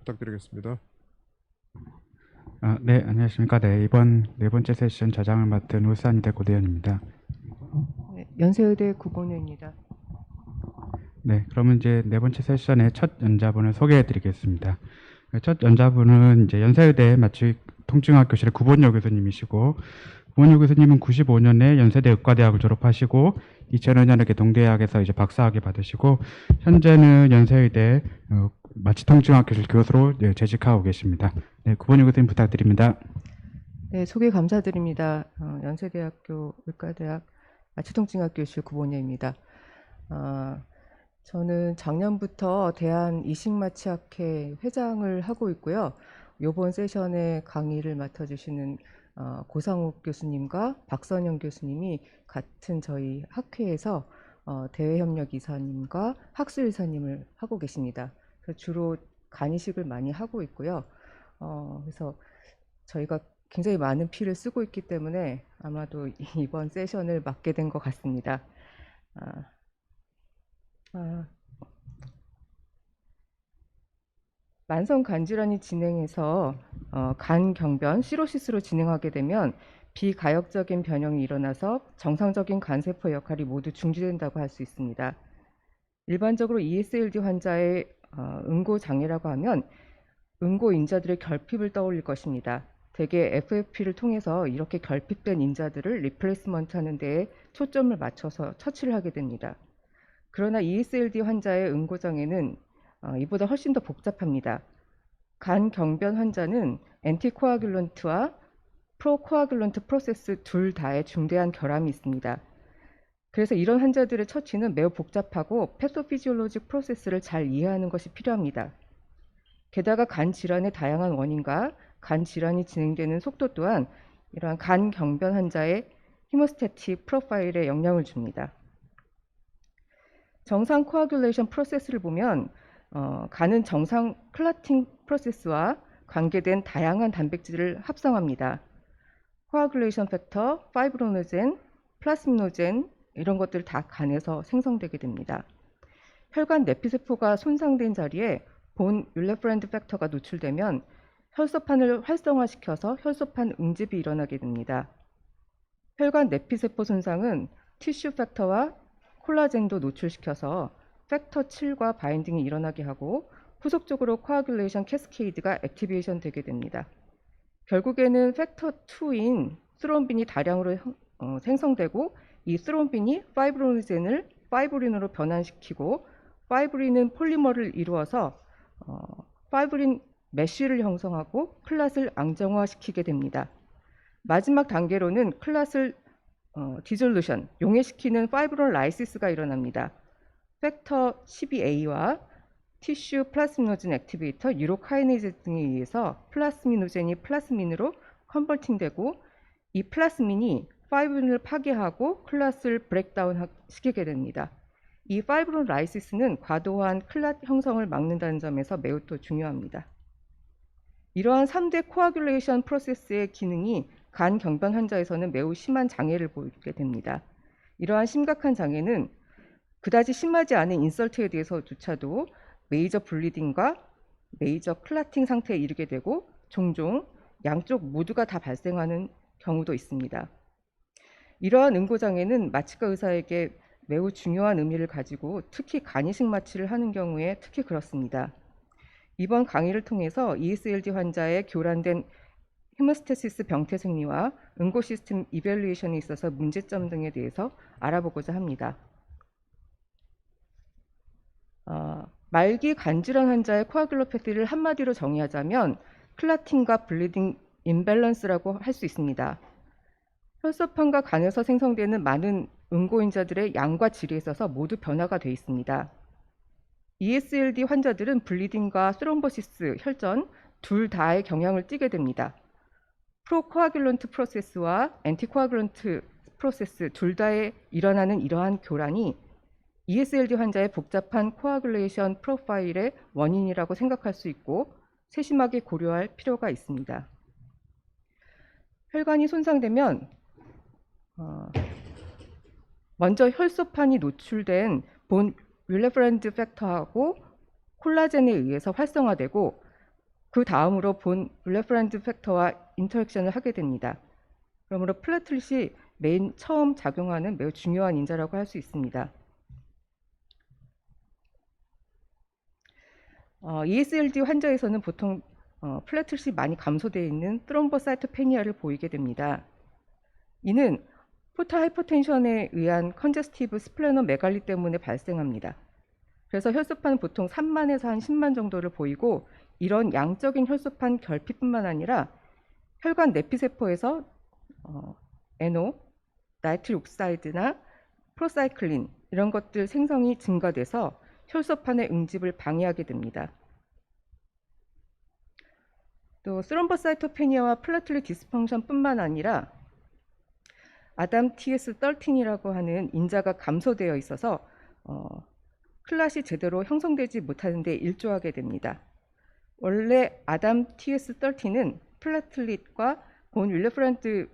부탁드리겠습니다. 네, 안녕하십니까. 네, 이번 네 번째 세션 저장을 맡은 울산이대 고대현입니다. 네, 연세의대 구본우입니다. 네, 그러면 이제 네 번째 세션의 첫 연자분을 소개해 드리겠습니다. 첫 연자분은 이제 연세의대 마취통증학 교실의 구본효 교수님이시고, 구본효 교수님은 95년에 연세대 의과대학을 졸업하시고 2005년에 동대학에서 이제 박사학위 받으시고 현재는 연세의대 마취통증학 교실 교수로 재직하고 계십니다. 네, 구본효 교수님 부탁드립니다. 네, 소개 감사드립니다. 연세대학교 의과대학 마취통증학 교실 구본효입니다. 저는 작년부터 대한 이식마취학회 회장을 하고 있고요. 이번 세션에 강의를 맡아주시는 고상욱 교수님과 박선영 교수님이 같은 저희 학회에서 대외협력이사님과 학술이사님을 하고 계십니다. 그래서 주로 간이식을 많이 하고 있고요. 그래서 저희가 굉장히 많은 피를 쓰고 있기 때문에 아마도 이번 세션을 맡게 된 것 같습니다. 만성 간질환이 진행해서 간 경변 시로시스로 진행하게 되면 비가역적인 변형이 일어나서 정상적인 간세포 역할이 모두 중지된다고 할 수 있습니다. 일반적으로 ESLD 환자의 응고 장애라고 하면 응고 인자들의 결핍을 떠올릴 것입니다. 대개 FFP를 통해서 이렇게 결핍된 인자들을 리플레이스먼트 하는 데에 초점을 맞춰서 처치를 하게 됩니다. 그러나 ESLD 환자의 응고 장애는 이보다 훨씬 더 복잡합니다. 간 경변 환자는 엔티코아귤런트와 프로코아귤런트 프로세스 둘 다에 중대한 결함이 있습니다. 그래서 이런 환자들의 처치는 매우 복잡하고 패소피지올로직 프로세스를 잘 이해하는 것이 필요합니다. 게다가 간 질환의 다양한 원인과 간 질환이 진행되는 속도 또한 이러한 간 경변 환자의 히모스태틱 프로파일에 영향을 줍니다. 정상 코아귤레이션 프로세스를 보면 간은 정상 클라팅 프로세스와 관계된 다양한 단백질을 합성합니다. 코아귤레이션 팩터, 파이브로노젠, 플라스미노젠 이런 것들 다 간에서 생성되게 됩니다. 혈관 내피세포가 손상된 자리에 본 율레프렌드 팩터가 노출되면 혈소판을 활성화시켜서 혈소판 응집이 일어나게 됩니다. 혈관 내피세포 손상은 티슈 팩터와 콜라겐도 노출시켜서 팩터 7과 바인딩이 일어나게 하고 후속적으로 코아귤레이션 캐스케이드가 액티베이션 되게 됩니다. 결국에는 팩터 2인 스롬빈이 다량으로 생성되고 이 스롬빈이 파이브로노젠을 파이브린으로 변환시키고 파이브린은 폴리머를 이루어서 파이브린 메쉬를 형성하고 클랏을 앙정화시키게 됩니다. 마지막 단계로는 클랏을 디졸루션, 용해시키는 파이브론 라이시스가 일어납니다. 팩터 12A와 티슈 플라스미노젠 액티베이터 유로카이네이즈 등에 의해서 플라스미노젠이 플라스민으로 컨버팅되고 이 플라스민이 파이브린을 파괴하고 클랏을 브레이크다운 시키게 됩니다. 이 파이브론 라이시스는 과도한 클랏 형성을 막는다는 점에서 매우 또 중요합니다. 이러한 3대 코아귤레이션 프로세스의 기능이 간 경변 환자에서는 매우 심한 장애를 보이게 됩니다. 이러한 심각한 장애는 그다지 심하지 않은 인설트에 대해서조차도 메이저 블리딩과 메이저 클라팅 상태에 이르게 되고 종종 양쪽 모두가 다 발생하는 경우도 있습니다. 이러한 응고장애는 마취과 의사에게 매우 중요한 의미를 가지고 특히 간이식 마취를 하는 경우에 특히 그렇습니다. 이번 강의를 통해서 ESLD 환자의 교란된 히모스테시스 병태 생리와 응고 시스템 이밸루에이션에 있어서 문제점 등에 대해서 알아보고자 합니다. 말기 간질환 환자의 코아귤로패티를 한마디로 정의하자면 클라팅과 블리딩 임밸런스라고 할 수 있습니다. 혈소판과 간에서 생성되는 많은 응고인자들의 양과 질에 있어서 모두 변화가 되어 있습니다. ESLD 환자들은 블리딩과 스롬보시스, 혈전 둘 다의 경향을 띠게 됩니다. 프로코아귤런트 프로세스와 엔티코아귤런트 프로세스 둘 다에 일어나는 이러한 교란이 ESLD 환자의 복잡한 코아귤레이션 프로파일의 원인이라고 생각할 수 있고 세심하게 고려할 필요가 있습니다. 혈관이 손상되면 먼저 혈소판이 노출된 본 윌레프렌드 팩터하고 콜라겐에 의해서 활성화되고 그 다음으로 본 윌레프란드 팩터와 인터랙션을 하게 됩니다. 그러므로 플래틀릿이 맨 처음 작용하는 매우 중요한 인자라고 할 수 있습니다. ESLD 환자에서는 보통 플래틀릿이 많이 감소되어 있는 트롬보사이토페니아를 보이게 됩니다. 이는 포탈 하이퍼텐션에 의한 컨제스티브 스플레노메갈리 때문에 발생합니다. 그래서 혈소판은 보통 3만에서 한 10만 정도를 보이고, 이런 양적인 혈소판 결핍뿐만 아니라 혈관 내피세포에서 NO, 나이트릴 옥사이드나 프로사이클린 이런 것들 생성이 증가돼서 혈소판의 응집을 방해하게 됩니다. 또 스롬보사이토페니아와 플래틀릿 디스펑션뿐만 아니라 아담 TS13이라고 하는 인자가 감소되어 있어서 클랏이 제대로 형성되지 못하는 데 일조하게 됩니다. 원래 아담 TS13은 플래틀릿과 본 윌레프란드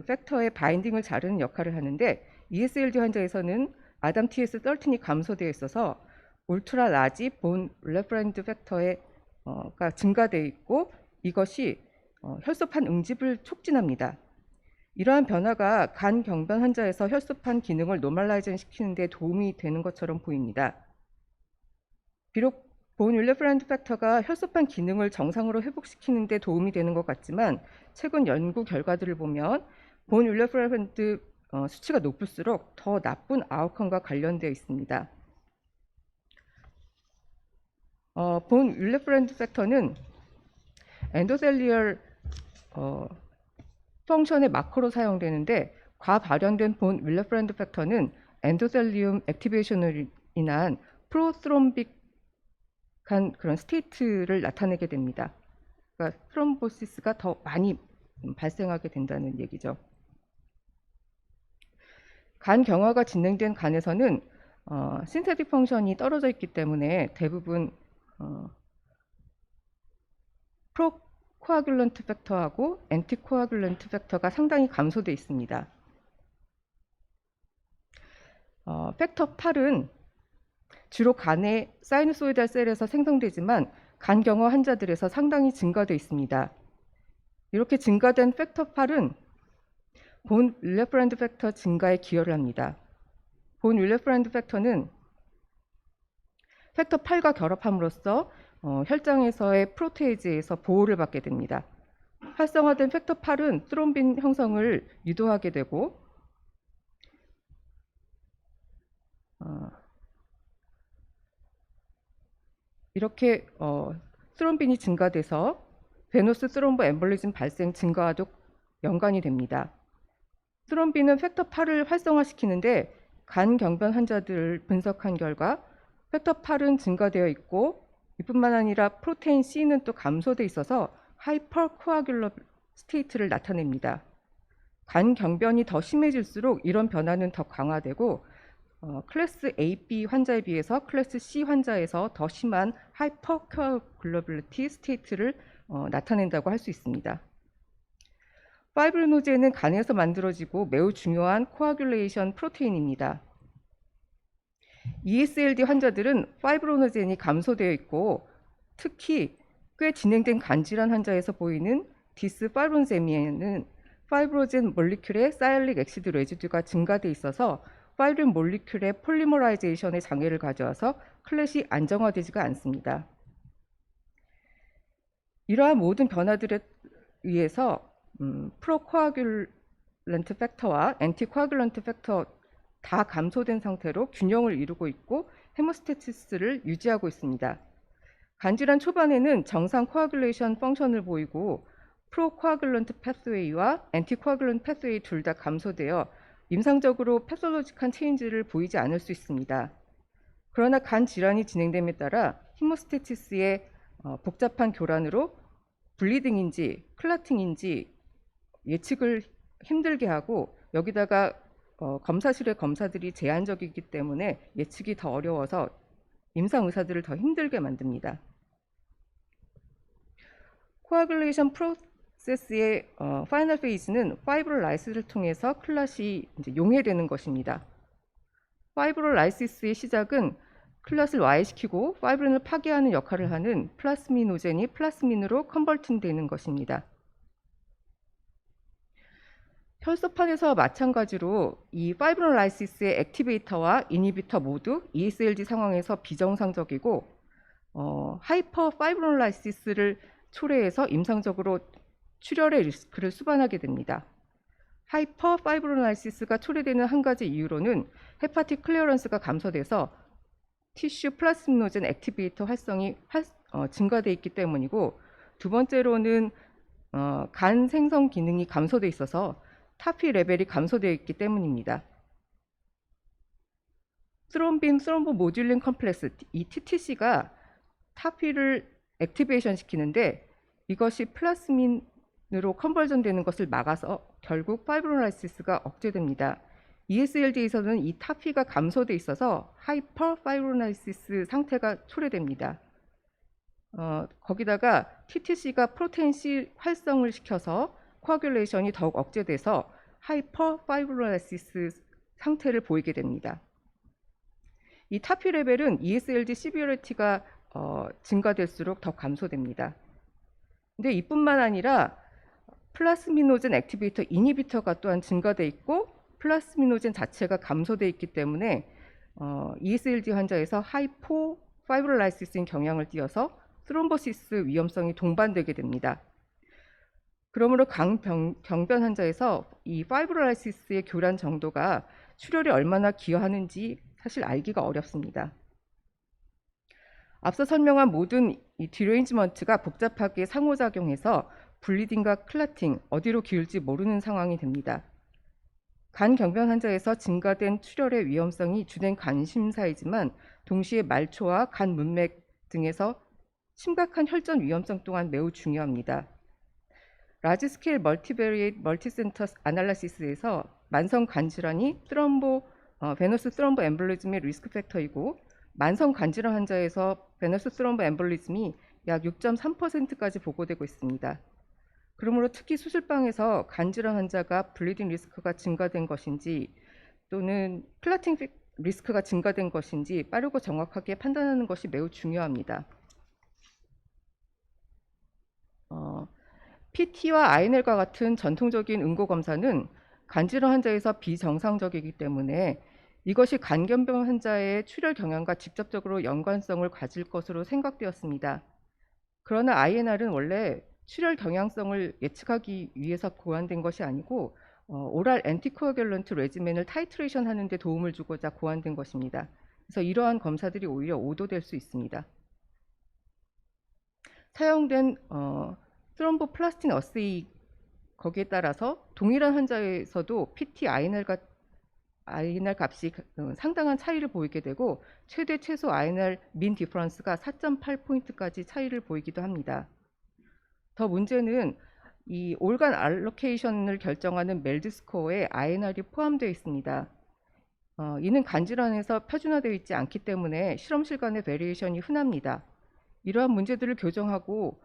팩터의 바인딩을 자르는 역할을 하는데, ESLD 환자에서는 아담 TS13이 감소되어 있어서 울트라 라지 본 윌레프란드 팩터가 증가되어 있고, 이것이 혈소판 응집을 촉진합니다. 이러한 변화가 간 경변 환자에서 혈소판 기능을 노멀라이징 시키는 데 도움이 되는 것처럼 보입니다. 비록 본 윌레프란드 팩터가 혈소판 기능을 정상으로 회복시키는 데 도움이 되는 것 같지만, 최근 연구 결과들을 보면 본 윌레프란드 수치가 높을수록 더 나쁜 아웃컴과 관련되어 있습니다. 본 윌레프란드 팩터는 엔도셀리얼 펑션의 마커로 사용되는데, 과발현된 본 윌레프란드 팩터는 엔도셀리움 액티베이션으로 인한 프로스롬빅한 그런 스테이트를 나타내게 됩니다. 그러니까 트롬보시스가 더 많이 발생하게 된다는 얘기죠. 간 경화가 진행된 간에서는 신테틱 펑션이 떨어져 있기 때문에 대부분 프로코아귤런트 팩터하고 엔티코아귤런트 팩터가 상당히 감소되어 있습니다. 팩터 8은 주로 간의 사이누소이달 셀에서 생성되지만 간 경화 환자들에서 상당히 증가되어 있습니다. 이렇게 증가된 팩터 8은 본 윌레프란드 팩터 증가에 기여를 합니다. 본 윌레프란드 팩터는 팩터 8과 결합함으로써 혈장에서의 프로테이즈에서 보호를 받게 됩니다. 활성화된 팩터 8은 트롬빈 형성을 유도하게 되고, 이렇게 트롬빈이 증가돼서 베너스 트롬보 엠볼리즘 발생 증가와도 연관이 됩니다. 트롬빈은 팩터 8을 활성화시키는데, 간 경변 환자들을 분석한 결과 팩터 8은 증가되어 있고, 이뿐만 아니라 프로테인 C는 또 감소되어 있어서 하이퍼코아귤러 스테이트를 나타냅니다. 간 경변이 더 심해질수록 이런 변화는 더 강화되고, 클래스 AB 환자에 비해서 클래스 C 환자에서 더 심한 하이퍼코아귤러빌리티 스테이트를 나타낸다고 할 수 있습니다. 파이브리노젠은 간에서 만들어지고 매우 중요한 코아귤레이션 프로테인입니다. ESLD 환자들은 파이브로노젠이 감소되어 있고, 특히 꽤 진행된 간질환 환자에서 보이는 디스파이브론제미에는 파이브로젠 몰리큘의 사이알릭 엑시드 레지듀가 증가되어 있어서 파이브린 몰리큘의 폴리머라이제이션의 장애를 가져와서 클렛이 안정화되지가 않습니다. 이러한 모든 변화들에 의해서 프로코아귤런트 팩터와 엔티코아귤런트 팩터 다 감소된 상태로 균형을 이루고 있고 헤모스테시스를 유지하고 있습니다. 간질환 초반에는 정상 코아귤레이션 펑션을 보이고, 프로코아귤런트 패스웨이와 엔티코아귤런트 패스웨이 둘 다 감소되어 임상적으로 패솔로직한 체인지를 보이지 않을 수 있습니다. 그러나 간 질환이 진행됨에 따라 히모스테시스의 복잡한 교란으로 블리딩인지 클라팅인지 예측을 힘들게 하고, 여기다가 검사실의 검사들이 제한적이기 때문에 예측이 더 어려워서 임상 의사들을 더 힘들게 만듭니다. 코아귤레이션 프로세스의 파이널 페이지는 파이브로라이시스를 통해서 클랏이 이제 용해되는 것입니다. 파이브로라이시스의 시작은 클럿을 와해시키고 파이브린을 파괴하는 역할을 하는 플라스미노젠이 플라스민으로 컨버팅되는 것입니다. 혈소판에서 마찬가지로 이 파이브로라이시스의 액티베이터와 이니비터 모두 ESLD 상황에서 비정상적이고 하이퍼 파이브로라이시스를 초래해서 임상적으로 출혈의 리스크를 수반하게 됩니다. 하이퍼 파이브로라이시스가 초래되는 한 가지 이유로는 헤파틱 클리어런스가 감소돼서 티슈 플라스미노젠 액티베이터 활성이 증가돼 있기 때문이고, 두 번째로는 간 생성 기능이 감소돼 있어서 타피 레벨이 감소되어 있기 때문입니다. 스롬보 모듈린 컴플렉스, 이 TTC가 타피를 액티베이션 시키는데 이것이 플라스민으로 컨버전 되는 것을 막아서 결국 파이브로라이시스가 억제됩니다. ESLD에서는 이 타피가 감소돼 있어서 하이퍼 파이브로라이시스 상태가 초래됩니다. 거기다가 TTC가 프로테인 C 활성을 시켜서 코아귤레이션이 더욱 억제돼서 하이퍼 파이브로라이시스 상태를 보이게 됩니다. 이 타피 레벨은 ESLD 시비어리티가 증가될수록 더 감소됩니다. 근데 이뿐만 아니라 플라스미노젠 액티베이터 이니비터가 또한 증가돼 있고 플라스미노젠 자체가 감소돼 있기 때문에 ESLD 환자에서 하이포 파이브로라이시스인 경향을 띄어서 스롬보시스 위험성이 동반되게 됩니다. 그러므로 경변 환자에서 이 파이브로라이시스의 교란 정도가 출혈에 얼마나 기여하는지 사실 알기가 어렵습니다. 앞서 설명한 모든 이 디레인지먼트가 복잡하게 상호작용해서 블리딩과 클라팅, 어디로 기울지 모르는 상황이 됩니다. 간 경변 환자에서 증가된 출혈의 위험성이 주된 관심사이지만 동시에 말초와 간 문맥 등에서 심각한 혈전 위험성 또한 매우 중요합니다. 라지 스케일 멀티베리에이트 멀티센터 아날라시스에서 만성 간 질환이 베너스 스럼보 엠볼리즘의 리스크 팩터이고, 만성 간 질환 환자에서 베너스 스럼보 엠볼리즘이 약 6.3%까지 보고되고 있습니다. 그러므로 특히 수술방에서 간 질환 환자가 블리딩 리스크가 증가된 것인지 또는 클라팅 리스크가 증가된 것인지 빠르고 정확하게 판단하는 것이 매우 중요합니다. PT와 INL과 같은 전통적인 응고 검사는 간질환 환자에서 비정상적이기 때문에 이것이 간경변 환자의 출혈 경향과 직접적으로 연관성을 가질 것으로 생각되었습니다. 그러나 INR은 원래 출혈 경향성을 예측하기 위해서 고안된 것이 아니고 오랄 엔티코아귤런트 레지멘을 타이트레이션 하는 데 도움을 주고자 고안된 것입니다. 그래서 이러한 검사들이 오히려 오도될 수 있습니다. 사용된 스롬보플라스틴 어세이, 거기에 따라서 동일한 환자에서도 PT INR 값이 상당한 차이를 보이게 되고 최대 최소 INR 민 디퍼런스가 4.8포인트까지 차이를 보이기도 합니다. 더 문제는 이 올간 알로케이션을 결정하는 멜드 스코어에 INR이 포함되어 있습니다. 이는 간질환에서 표준화되어 있지 않기 때문에 실험실 간의 베리에이션이 흔합니다. 이러한 문제들을 교정하고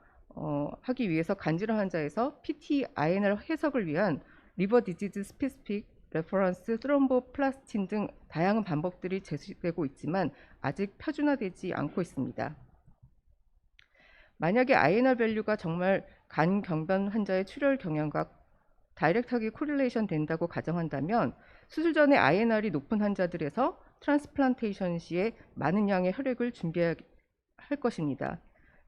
하기 위해서 간질환 환자에서 PT INR 해석을 위한 리버 디지즈 스페시픽 레퍼런스 스롬보플라스틴 등 다양한 방법들이 제시되고 있지만 아직 표준화되지 않고 있습니다. 만약에 INR 밸류가 정말 간 경변 환자의 출혈 경향과 다이렉트하게 코릴레이션 된다고 가정한다면 수술 전에 INR이 높은 환자들에서 트랜스플란테이션 시에 많은 양의 혈액을 준비해야 할 것입니다.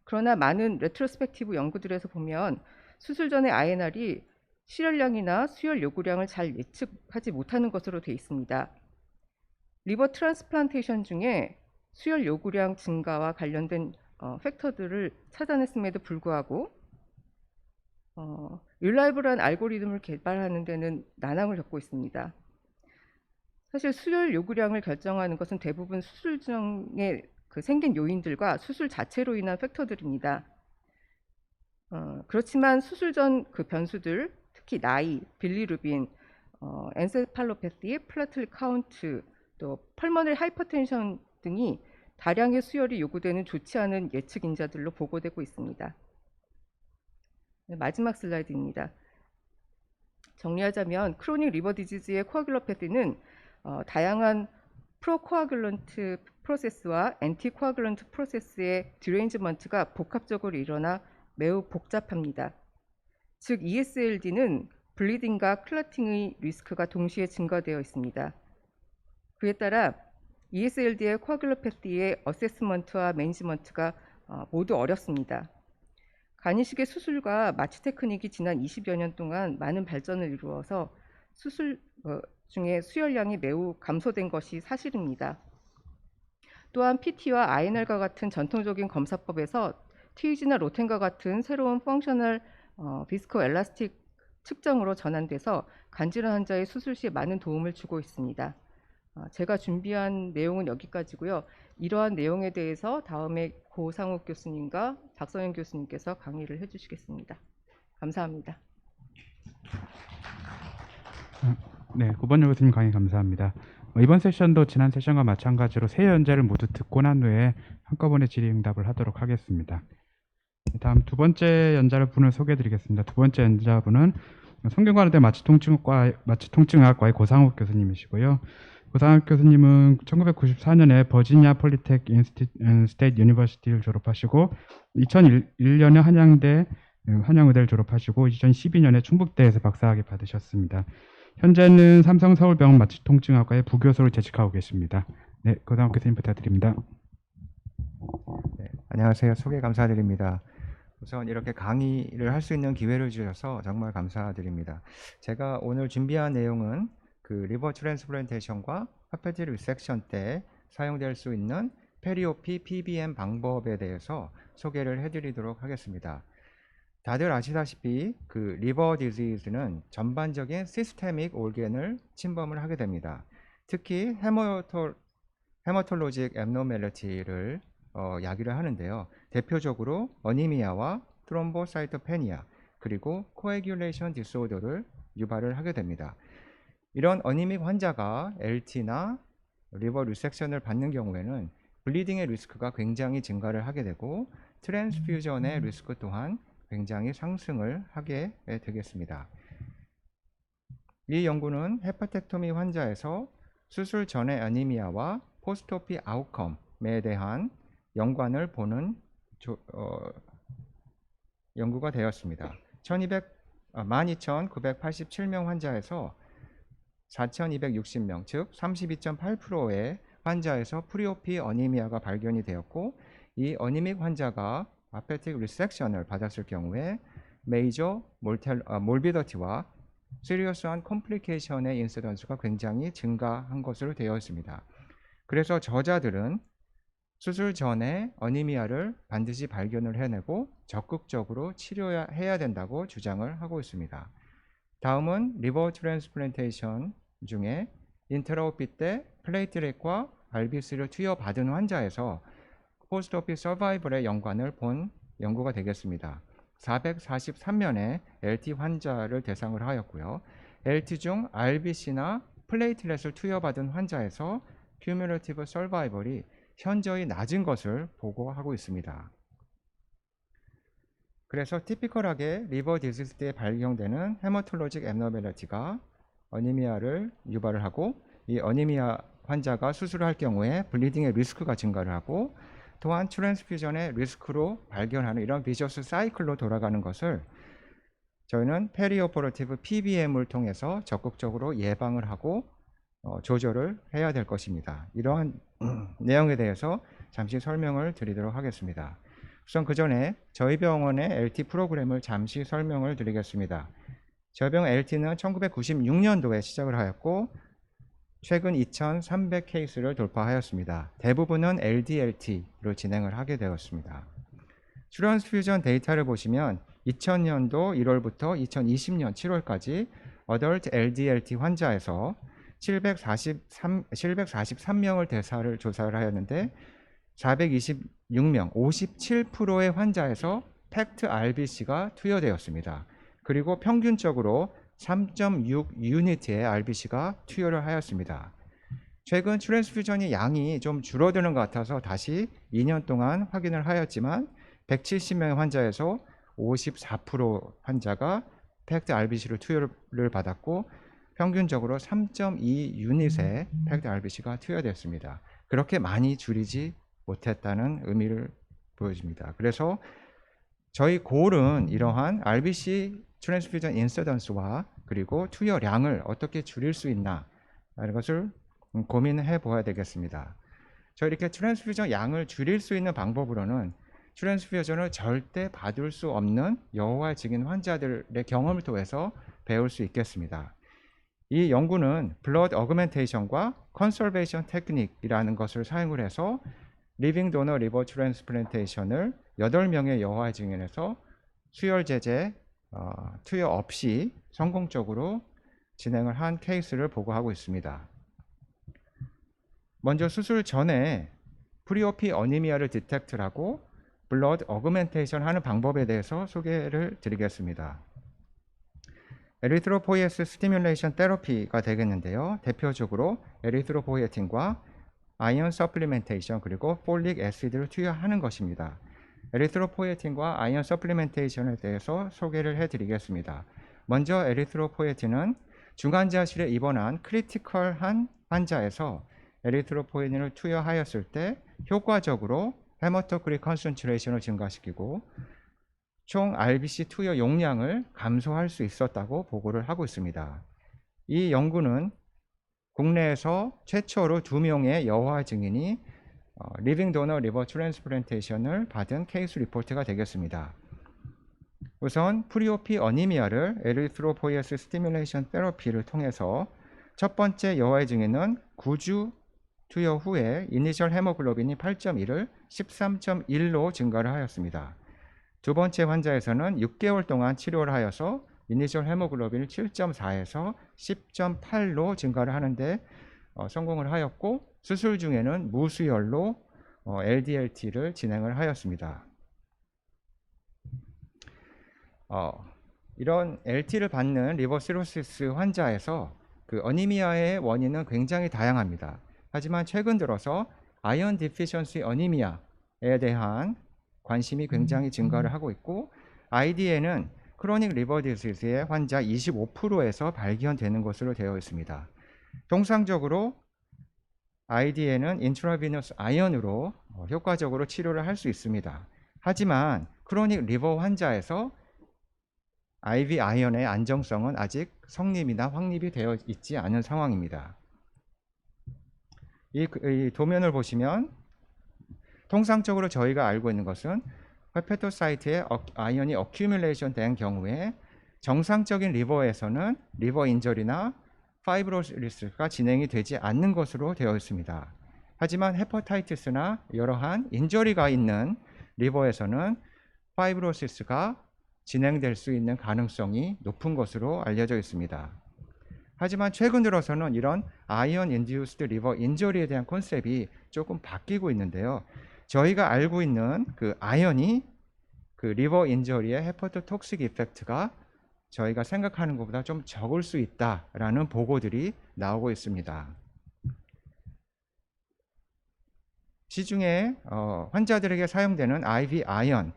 그러나 많은 레트로스펙티브 연구들에서 보면 수술 전에 INR이 실혈량이나 수혈 요구량을 잘 예측하지 못하는 것으로 되어 있습니다. 리버 트랜스플란테이션 중에 수혈 요구량 증가와 관련된 팩터들을 찾아냈음에도 불구하고 릴라이블한 알고리즘을 개발하는 데는 난항을 겪고 있습니다. 사실 수혈 요구량을 결정하는 것은 대부분 수술 중에 생긴 요인들과 수술 자체로 인한 팩터들입니다. 그렇지만 수술 전 변수들, 특히 나이, 빌리루빈, 엔세팔로패시, 플라틀릿 카운트, 또 펄머너리 하이퍼텐션 등이 다량의 수혈이 요구되는 좋지 않은 예측 인자들로 보고되고 있습니다. 마지막 슬라이드입니다. 정리하자면 크로닉 리버 디지즈의 코아귤로패시는 다양한 프로코아귤런트 프로세스와 엔티코아글런트 프로세스의 디레인지먼트가 복합적으로 일어나 매우 복잡합니다. 즉 ESLD는 블리딩과 클러팅의 리스크가 동시에 증가되어 있습니다. 그에 따라 ESLD의 코아귤로패티의 어세스먼트와 매니지먼트가 모두 어렵습니다. 간이식의 수술과 마취 테크닉이 지난 20여 년 동안 많은 발전을 이루어서 수술 중에 수혈량이 매우 감소된 것이 사실입니다. 또한 PT와 INR과 같은 전통적인 검사법에서 TEG나 로텐과 같은 새로운 펑셔널 비스코 엘라스틱 측정으로 전환돼서 간질환 환자의 수술 시에 많은 도움을 주고 있습니다. 제가 준비한 내용은 여기까지고요. 이러한 내용에 대해서 다음에 고상욱 교수님과 박성현 교수님께서 강의를 해주시겠습니다. 감사합니다. 네, 구본열 교수님 강의 감사합니다. 이번 세션도 지난 세션과 마찬가지로 세 연재를 모두 듣고 난 후에 한꺼번에 질의응답을 하도록 하겠습니다. 다음 두 번째 연자분을 소개해드리겠습니다. 두 번째 연자분은 성균관의대 마취통증의학과의 고상욱 교수님이시고요. 고상욱 교수님은 1994년에 버지니아 폴리텍 스테이트 유니버시티를 졸업하시고 2001년에 한양의대를 졸업하시고 2012년에 충북대에서 박사학위 받으셨습니다. 현재는 삼성서울병원 마취통증학과의 부교수로 재직하고 계십니다. 네, 고상욱 교수님 부탁드립니다. 네, 안녕하세요. 소개 감사드립니다. 우선 이렇게 강의를 할 수 있는 기회를 주셔서 정말 감사드립니다. 제가 오늘 준비한 내용은 그 리버 트랜스플란테이션과 하페티 리섹션 때 사용될 수 있는 페리오피 PBM 방법에 대해서 소개를 해드리도록 하겠습니다. 다들 아시다시피 그 리버 디지즈는 전반적인 시스테믹 올겐을 침범을 하게 됩니다. 특히 헤머톨로직 앱노멜리티를 야기를 하는데요. 대표적으로 어니미아와 트롬보사이토페니아 그리고 코애귤레이션 디스오더를 유발을 하게 됩니다. 이런 어니믹 환자가 LT나 리버 리섹션을 받는 경우에는 블리딩의 리스크가 굉장히 증가를 하게 되고 트랜스퓨전의 리스크 또한 굉장히 상승을 하게 되겠습니다. 이 연구는 헤파텍토미 환자에서 수술 전의 어니미아와 포스트오피 아웃컴에 대한 연관을 보는 연구가 되었습니다. 12,987명 환자에서 4,260명, 즉 32.8%의 환자에서 프리오피 어니미아가 발견이 되었고 이 어니믹 환자가 아페틱 리섹션을 받았을 경우에 메이저 몰비더티와 시리어스한 컴플리케이션의 인시던스가 굉장히 증가한 것으로 되어 있습니다. 그래서 저자들은 수술 전에 어니미아를 반드시 발견을 해내고 적극적으로 치료해야 된다고 주장을 하고 있습니다. 다음은 리버 트랜스플란테이션 중에 인트라오피 때 플레이트렛과 RBC를 투여받은 환자에서 포스트오피 서바이벌의 연관을 본 연구가 되겠습니다. 443명의 LT 환자를 대상으로 하였고요. LT 중 RBC나 플레이트렛을 투여받은 환자에서 큐뮬러티브 서바이벌이 현저히 낮은 것을 보고하고 있습니다. 그래서 티피컬하게 리버 디지즈 때 발견되는 헤머톨로직 앱노멜리티가 어니미아를 유발을 하고 이 어니미아 환자가 수술을 할 경우에 블리딩의 리스크가 증가를 하고 또한 트랜스퓨전의 리스크로 발견하는 이런 비저스 사이클로 돌아가는 것을 저희는 페리오퍼러티브 PBM을 통해서 적극적으로 예방을 하고 조절을 해야 될 것입니다. 이러한 내용에 대해서 잠시 설명을 드리도록 하겠습니다. 우선 그 전에 저희 병원의 LT 프로그램을 잠시 설명을 드리겠습니다. 저희 병원 LT는 1996년도에 시작을 하였고 최근 2,300 케이스를 돌파하였습니다. 대부분은 LDLT로 진행을 하게 되었습니다. 트랜스퓨전 데이터를 보시면 2000년도 1월부터 2020년 7월까지 어덜트 LDLT 환자에서 743명을 대사를 조사를 하였는데 426명, 57%의 환자에서 팩트 RBC가 투여되었습니다. 그리고 평균적으로 3.6 유니트의 RBC가 투여를 하였습니다. 최근 트랜스퓨전이 양이 좀 줄어드는 것 같아서 다시 2년 동안 확인을 하였지만 170명의 환자에서 54% 환자가 팩트 RBC로 투여를 받았고 평균적으로 3.2 유닛의 팩트 RBC가 투여됐습니다. 그렇게 많이 줄이지 못했다는 의미를 보여줍니다. 그래서 저희 골은 이러한 RBC 트랜스퓨전 인서던스와 그리고 투여량을 어떻게 줄일 수 있나 라는 것을 고민해 보아야 되겠습니다. 저희 이렇게 트랜스퓨전 양을 줄일 수 있는 방법으로는 트랜스퓨전을 절대 받을 수 없는 여호와 증인 환자들의 경험을 통해서 배울 수 있겠습니다. 이 연구는 블러드 어그멘테이션과 컨설베이션 테크닉이라는 것을 사용을 해서 리빙 도너 리버 트랜스플란테이션을 8명의 여호와 증인에서 수혈 제제 투여 없이 성공적으로 진행을 한 케이스를 보고하고 있습니다. 먼저 수술 전에 프리오피 어니미아를 디텍트를 하고 블러드 어그멘테이션 하는 방법에 대해서 소개를 드리겠습니다. 에리트로포이에스 스티뮬레이션 테라피가 되겠는데요. 대표적으로 에리트로포이에틴과 아이언 서플리멘테이션 그리고 폴릭 애시드를 투여하는 것입니다. 에리트로포이에틴과 아이언 서플리멘테이션에 대해서 소개를 해드리겠습니다. 먼저 에리트로포이에틴은 중환자실에 입원한 크리티컬한 환자에서 에리트로포이틴을 투여하였을 때 효과적으로 헤머토크릿 컨센트레이션을 증가시키고 총 RBC 투여 용량을 감소할 수 있었다고 보고를 하고 있습니다. 이 연구는 국내에서 최초로 2명의 여호와 증인이 리빙 도너 리버 트랜스플란테이션을 받은 케이스 리포트가 되겠습니다. 우선 프리오피 어니미아를 에리트로포이에스 스티뮬레이션 테라피를 통해서 첫 번째 여호와의 증인은 9주 투여 후에 이니셜 헤모글로빈이 8.1을 13.1로 증가를 하였습니다. 두 번째 환자에서는 6개월 동안 치료를 하여서 이니셜 헤모글로빈을 7.4에서 10.8로 증가를 하는데 성공을 하였고 수술 중에는 무수혈로 LDLT를 진행을 하였습니다. 이런 LT를 받는 리버 시로시스 환자에서 그 어니미아의 원인은 굉장히 다양합니다. 하지만 최근 들어서 아이언 디피션시 어니미아에 대한 관심이 굉장히 증가를 하고 있고 ID에는 크로닉 리버 디시즈의 환자 25%에서 발견되는 것으로 되어 있습니다. 통상적으로 ID에는 인트라비너스 아이언으로 효과적으로 치료를 할 수 있습니다. 하지만 크로닉 리버 환자에서 IV 아이언의 안정성은 아직 성립이나 확립이 되어 있지 않은 상황입니다. 이 도면을 보시면 통상적으로 저희가 알고 있는 것은 헤파토사이트에 아이언이 어큐뮬레이션 된 경우에 정상적인 리버에서는 리버 인저리나 파이브로시스가 진행이 되지 않는 것으로 되어 있습니다. 하지만 헤파타이티스나 여러한 인저리가 있는 리버에서는 파이브로시스가 진행될 수 있는 가능성이 높은 것으로 알려져 있습니다. 하지만 최근 들어서는 이런 아이언 인듀스드 리버 인저리에 대한 컨셉이 조금 바뀌고 있는데요. 저희가 알고 있는 그 아이언이 그 리버 인저리의 헤파토톡식 이펙트가 저희가 생각하는 것보다 좀 적을 수 있다라는 보고들이 나오고 있습니다. 시중에 환자들에게 사용되는 IV 아이언을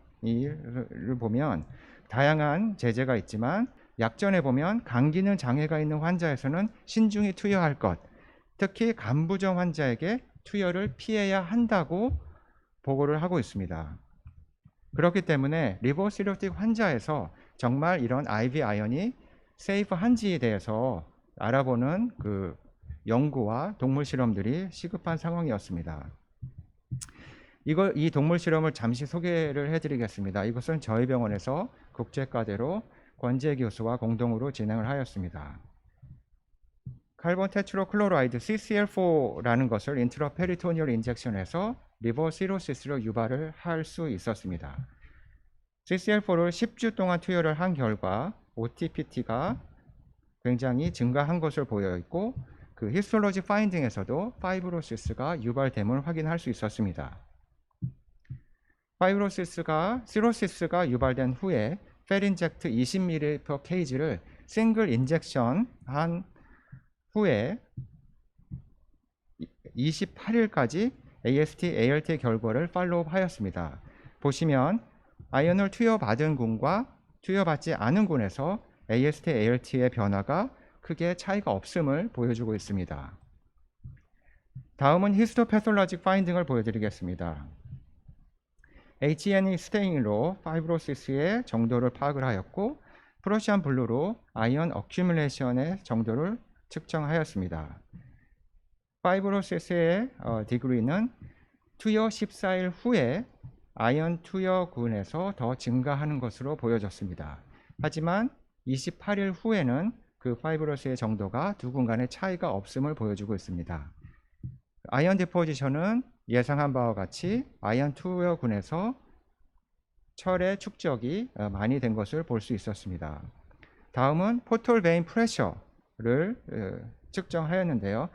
보면 다양한 제제가 있지만 약전에 보면 간 기능 장애가 있는 환자에서는 신중히 투여할 것, 특히 간부종 환자에게 투여를 피해야 한다고 보고를 하고 있습니다. 그렇기 때문에 리버 시로틱 환자에서 정말 이런 IV 아이언이 세이프한지에 대해서 알아보는 그 연구와 동물 실험들이 시급한 상황이었습니다. 이 동물 실험을 잠시 소개를 해드리겠습니다. 이것은 저희 병원에서 국제과대로 권재 교수와 공동으로 진행을 하였습니다. 칼본 테트로클로라이드 CCl4라는 것을 인트라페리토니얼 인젝션해서 리버 시로시스로 유발을 할 수 있었습니다. CCl4를 10주 동안 투여를 한 결과 OTPT가 굉장히 증가한 것을 보여 있고 그 히스톨로지 파인딩에서도 파이브로시스가 유발됨을 확인할 수 있었습니다. 시로시스가 유발된 후에 페린젝트 20ml/kg를 싱글 인젝션 한 후에 28일까지 AST, ALT 결과를 팔로우업 하였습니다. 보시면 아이언을 투여받은 군과 투여받지 않은 군에서 AST, ALT의 변화가 크게 차이가 없음을 보여주고 있습니다. 다음은 히스토패솔로직 파인딩을 보여드리겠습니다. H&E 스테인으로 파이브로시스의 정도를 파악을 하였고 프로시안 블루로 아이언 어큐뮬레이션의 정도를 측정하였습니다. 파이브로시스의 디그리는 투여 14일 후에 아이언 투여군에서 더 증가하는 것으로 보여졌습니다. 하지만 28일 후에는 그 파이브로스의 정도가 두 군 간의 차이가 없음을 보여주고 있습니다. 아이언 디포지션은 예상한 바와 같이 아이언 투여군에서 철의 축적이 많이 된 것을 볼 수 있었습니다. 다음은 포톨 베인 프레셔를 측정하였는데요.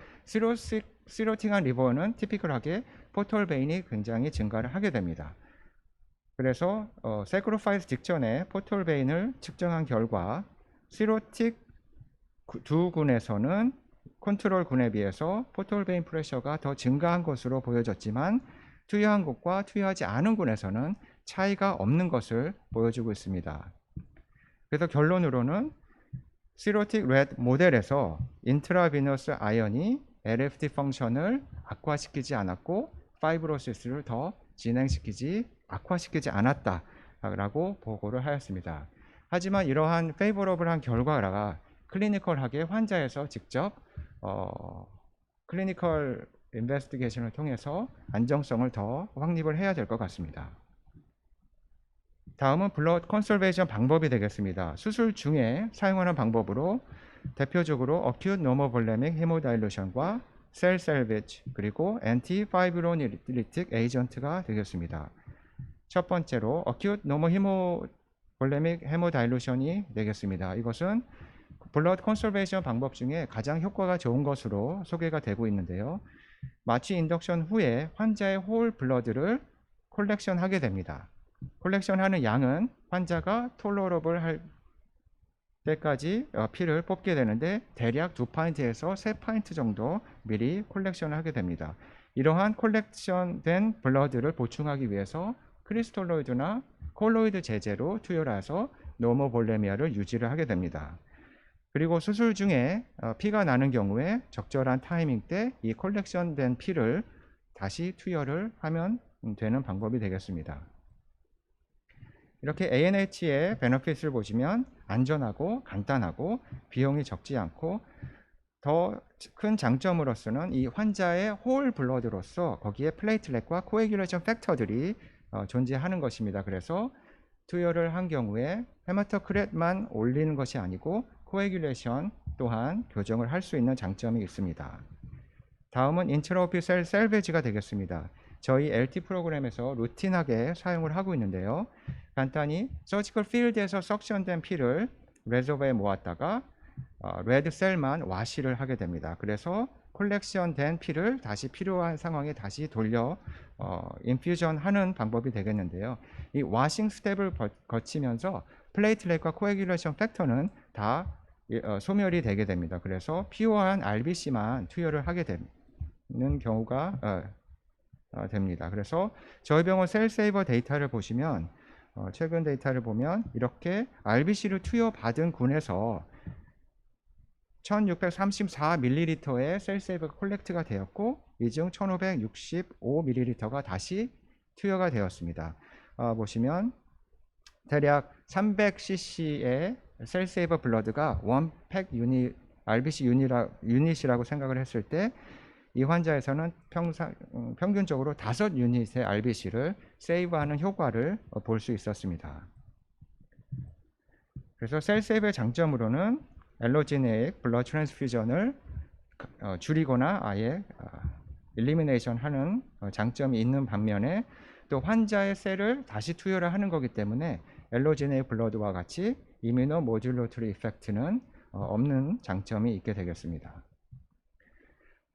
시로팅한 리버는 티피컬하게 포톨 베인이 굉장히 증가를 하게 됩니다. 그래서 세크리파이스 직전에 포톨 베인을 측정한 결과 시로틱 두 군에서는 컨트롤 군에 비해서 포톨 베인 프레셔가 더 증가한 것으로 보여졌지만 투여한 곳과 투여하지 않은 군에서는 차이가 없는 것을 보여주고 있습니다. 그래서 결론으로는 시로틱 레드 모델에서 인트라비너스 아이언이 LFT 펑션을 악화시키지 않았고 파이브로시스를 더 악화시키지 않았다라고 보고를 하였습니다. 하지만 이러한 페이버러블한 결과가 클리니컬하게 환자에서 직접 클리니컬 인베스티게이션을 통해서 안정성을 더 확립을 해야 될 것 같습니다. 다음은 블러드 컨설베이션 방법이 되겠습니다. 수술 중에 사용하는 방법으로 대표적으로 어큐트 노모볼레믹 헤모다일루션과 셀 셀비지 그리고 엔티파이브로니리틱 에이전트가 되겠습니다. 첫 번째로 어큐트 노모 헤모볼레믹 헤모다일루션이 되겠습니다. 이것은 블러드 컨설베이션 방법 중에 가장 효과가 좋은 것으로 소개가 되고 있는데요. 마취 인덕션 후에 환자의 홀 블러드를 콜렉션하게 됩니다. 콜렉션하는 양은 환자가 톨러러블 할 때까지 피를 뽑게 되는데 대략 2파인트에서 3파인트 정도 미리 콜렉션을 하게 됩니다. 이러한 콜렉션된 블러드를 보충하기 위해서 크리스톨로이드나 콜로이드 제제로 투여를 해서 노모볼레미아를 유지를 하게 됩니다. 그리고 수술 중에 피가 나는 경우에 적절한 타이밍 때 이 콜렉션된 피를 다시 투여를 하면 되는 방법이 되겠습니다. 이렇게 ANH의 베너핏을 보시면 안전하고 간단하고 비용이 적지 않고 더 큰 장점으로서는 이 환자의 홀 블러드로서 거기에 플레이틀렛과 코애귤레이션 팩터들이 존재하는 것입니다. 그래서 투여를 한 경우에 헤마토크렛만 올리는 것이 아니고 코애귤레이션 또한 교정을 할 수 있는 장점이 있습니다. 다음은 인트라오피 셀 셀베지가 되겠습니다. 저희 LT 프로그램에서 루틴하게 사용을 하고 있는데요. 간단히 서지컬 필드에서 석션된 피를 레저버에 모았다가 레드 셀만 와시를 하게 됩니다. 그래서 콜렉션된 피를 다시 필요한 상황에 다시 돌려 인퓨전 하는 방법이 되겠는데요. 이 와싱 스텝을 거치면서 플레이틀렛과 코애귤레이션 팩터는 다 소멸이 되게 됩니다. 그래서 필요한 RBC만 투여를 하게 되는 경우가 됩니다. 그래서 저희 병원 셀세이버 데이터를 보시면 최근 데이터를 보면 이렇게 RBC를 투여받은 군에서 1634ml의 셀세이버가 콜렉트가 되었고 이 중 1565ml가 다시 투여가 되었습니다. 보시면 대략 300cc의 셀세이버 블러드가 원팩 유닛 RBC 유닛이라고 생각을 했을 때 이 환자에서는 평균적으로 5유닛의 RBC를 세이브하는 효과를 볼 수 있었습니다. 그래서 셀세이브의 장점으로는 엘로지네익 블러드 트랜스퓨전을 줄이거나 아예 일리미네이션 하는 장점이 있는 반면에 또 환자의 셀을 다시 투여를 하는 거기 때문에 엘로지네익 블러드와 같이 이뮤노 모듈러토리 이펙트는 없는 장점이 있게 되겠습니다.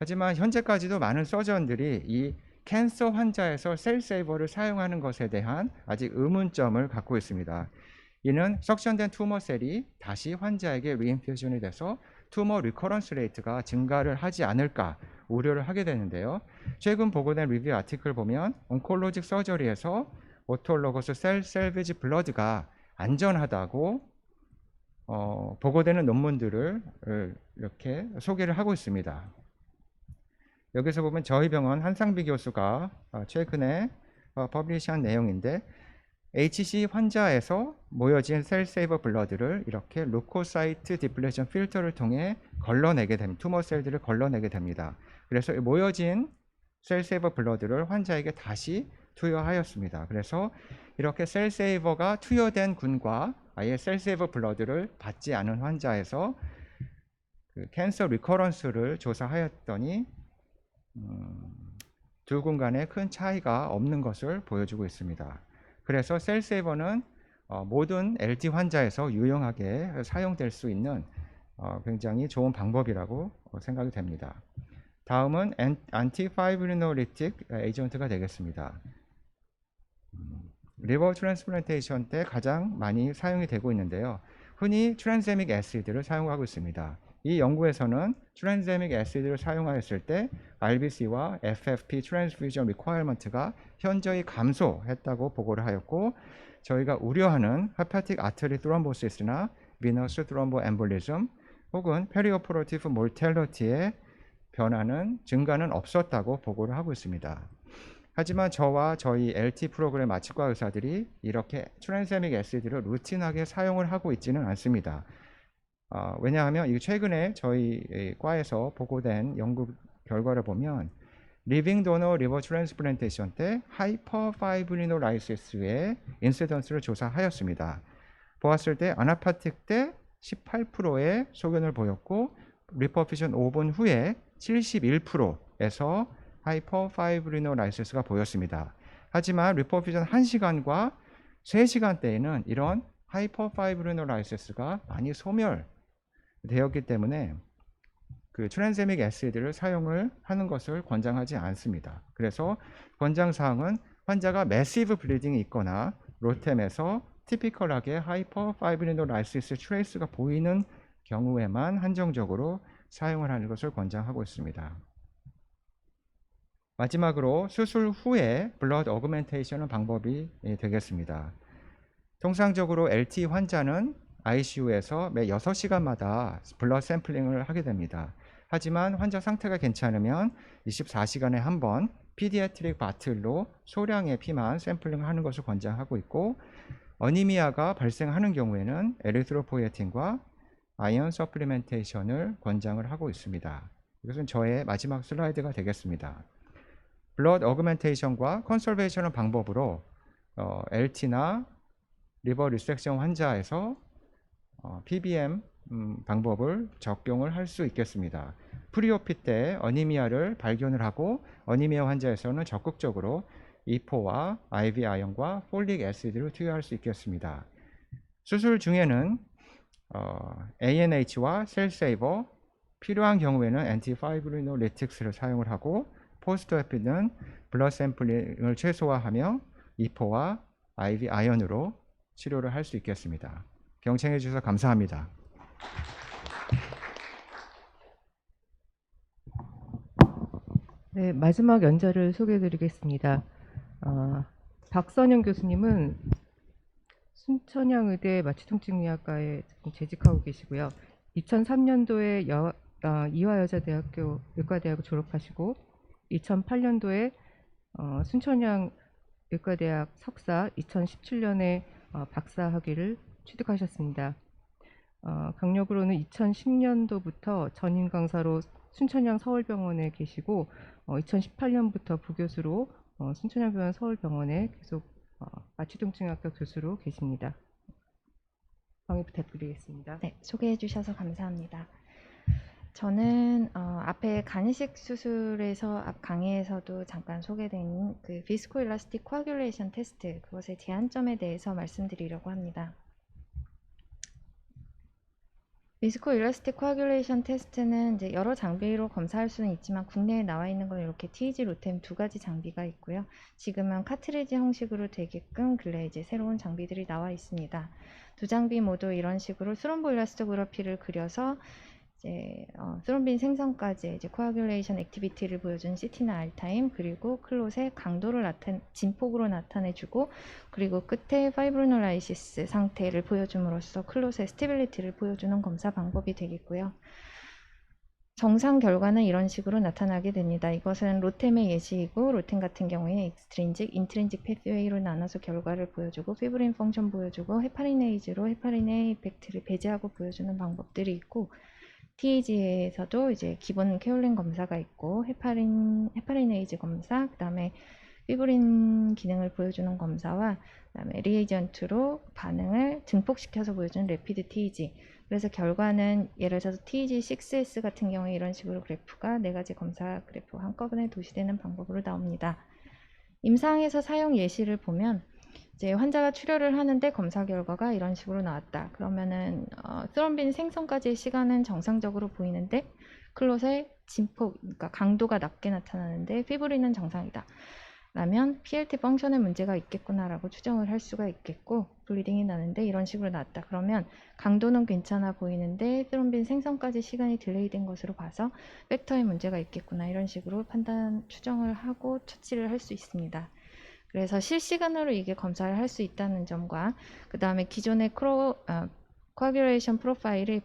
하지만 현재까지도 많은 서전들이 이 캔서 환자에서 셀세이버를 사용하는 것에 대한 아직 의문점을 갖고 있습니다. 이는 석션된 투머 셀이 다시 환자에게 리인퓨전이 돼서 투머 리커런스 레이트가 증가를 하지 않을까 우려를 하게 되는데요. 최근 보고된 리뷰 아티클 보면 온콜로직 서저리에서 오토로거스 셀 셀비지 블러드가 안전하다고 보고되는 논문들을 이렇게 소개를 하고 있습니다. 여기서 보면 저희 병원 한상비 교수가 최근에 퍼블리시한 내용인데 HC 환자에서 모여진 셀세이버 블러드를 이렇게 루코사이트 디플레이션 필터를 통해 걸러내게 됩니다. 투머 셀들을 걸러내게 됩니다. 그래서 모여진 셀세이버 블러드를 환자에게 다시 투여하였습니다. 그래서 이렇게 셀세이버가 투여된 군과 아예 셀세이버 블러드를 받지 않은 환자에서 그 캔서 리커런스를 조사하였더니 두 군 간에 큰 차이가 없는 것을 보여주고 있습니다. 그래서 셀세이버는 모든 LT 환자에서 유용하게 사용될 수 있는 굉장히 좋은 방법이라고 생각이 됩니다. 다음은 안티파이브리노리틱 에이전트가 되겠습니다. 리버 트랜스플란테이션 때 가장 많이 사용이 되고 있는데요. 흔히 트랜세믹 애시드를 사용하고 있습니다. 이 연구에서는 트랜세믹 애시드를 사용하였을 때 RBC와 FFP 트랜스퓨전 리ኳ어먼트가 현저히 감소했다고 보고를 하였고, 저희가 우려하는 헤파틱 아터리 트롬보시스나 비너스 트롬보 엠볼리즘 혹은 페리오퍼러티브 몰텔러티의 변화는 증가는 없었다고 보고를 하고 있습니다. 하지만 저와 저희 LT 프로그램 마취과 의사들이 이렇게 트랜세믹 애시드를 루틴하게 사용을 하고 있지는 않습니다. 왜냐하면 이 최근에 저희 과에서 보고된 연구 결과를 보면 리빙 도너 리버 트랜스플란테이션 때 하이퍼파이브리노라이시스의 인시던스를 조사하였습니다. 보았을 때 아나파틱 때 18%의 소견을 보였고 리퍼피전 5분 후에 71%에서 하이퍼파이브리노라이시스가 보였습니다. 하지만 리퍼피전 1시간과 3시간 때에는 이런 하이퍼파이브리노라이시스가 많이 소멸되었기 때문에 그 트랜세믹 애시드를 사용을 하는 것을 권장하지 않습니다. 그래서 권장사항은 환자가 매시브 블리딩이 있거나 로템에서 티피컬하게 하이퍼파이브리노라이시스 트레이스가 보이는 경우에만 한정적으로 사용을 하는 것을 권장하고 있습니다. 마지막으로 수술 후에 블러드 어그멘테이션은 방법이 되겠습니다. 통상적으로 LT 환자는 ICU에서 매 6시간마다 블러드 샘플링을 하게 됩니다. 하지만 환자 상태가 괜찮으면 24시간에 한 번 피디아트릭 바틀로 소량의 피만 샘플링하는 것을 권장하고 있고, 어니미아가 발생하는 경우에는 에리트로포이에틴과 아이언 서플리멘테이션을 권장을 하고 있습니다. 이것은 저의 마지막 슬라이드가 되겠습니다. 블러드 어그멘테이션과 컨설베이션의 방법으로 LT나 리버 리섹션 환자에서 PBM 방법을 적용을 할 수 있겠습니다. 프리오피 때 어니미아를 발견을 하고 어니미아 환자에서는 적극적으로 이포와 IV 아연과 폴릭 애시드를 투여할 수 있겠습니다. 수술 중에는 ANH와 셀세이버, 필요한 경우에는 엔티파이브리노리틱스를 사용을 하고, 포스트오피는 블러드 샘플링을 최소화하며 이포와 IV 아연으로 치료를 할 수 있겠습니다. 경청해 주셔서 감사합니다. 네, 마지막 연자를 소개해드리겠습니다. 박선영 교수님은 순천향의대 마취통증의학과에 재직하고 계시고요. 2003년도에 이화여자대학교 의과대학을 졸업하시고 2008년도에 순천향 의과대학 석사, 2017년에 박사학위를 취득하셨습니다. 강력으로는 2010년도부터 전임 강사로 순천향 서울병원에 계시고 2018년부터 부교수로 순천향병원 서울병원에 계속 마취통증학과 교수로 계십니다. 강의 부탁드리겠습니다. 네, 소개해 주셔서 감사합니다. 저는 앞에 간이식 수술에서 앞 강의에서도 잠깐 소개된 그 비스코일라스틱 코아귤레이션 테스트, 그것의 제한점에 대해서 말씀드리려고 합니다. 비스코일라스틱 코아귤레이션 테스트는 이제 여러 장비로 검사할 수는 있지만 국내에 나와 있는 건 이렇게 TEG, 로템 두 가지 장비가 있고요. 지금은 카트리지 형식으로 되게끔 근래 이제 새로운 장비들이 나와 있습니다. 두 장비 모두 이런 식으로 스롬보 일라스토그래피를 그려서 이제 스롬빈 생성까지 이제 코아귤레이션 액티비티를 보여준 CT나 R타임, 그리고 클롯의 강도를 진폭으로 나타내주고, 그리고 끝에 파이브리노라이시스 상태를 보여줌으로써 클롯의 스테빌리티를 보여주는 검사 방법이 되겠고요. 정상 결과는 이런 식으로 나타나게 됩니다. 이것은 로템의 예시이고 로템 같은 경우에 익스트린직, 인트린직 패스웨이로 나눠서 결과를 보여주고 피브린 펑션 보여주고 헤파리네이즈로 헤파리네 이펙트를 배제하고 보여주는 방법들이 있고 TAG에서도 이제 기본 케올린 검사가 있고 헤파리네이즈 검사, 그다음에 피브린 기능을 보여주는 검사와 그다음에 리에이전트로 반응을 증폭시켜서 보여주는 레피드 TEG. 그래서 결과는 예를 들어서 TEG6S 같은 경우에 이런 식으로 그래프가 네 가지 검사 그래프 한꺼번에 도시되는 방법으로 나옵니다. 임상에서 사용 예시를 보면 이제 환자가 출혈을 하는데 검사 결과가 이런 식으로 나왔다. 그러면은 스럼빈 생성까지의 시간은 정상적으로 보이는데 클롯의 진폭, 그러니까 강도가 낮게 나타나는데 피브린은 정상이다. 라면 PLT 펑션에 문제가 있겠구나라고 추정을 할 수가 있겠고 블리딩이 나는데 이런 식으로 나왔다. 그러면 강도는 괜찮아 보이는데 스럼빈 생성까지 시간이 딜레이된 것으로 봐서 벡터에 문제가 있겠구나 이런 식으로 판단, 추정을 하고 처치를 할 수 있습니다. 그래서 실시간으로 이게 검사를 할 수 있다는 점과 그 다음에 기존의 코아귤레이션 프로파일이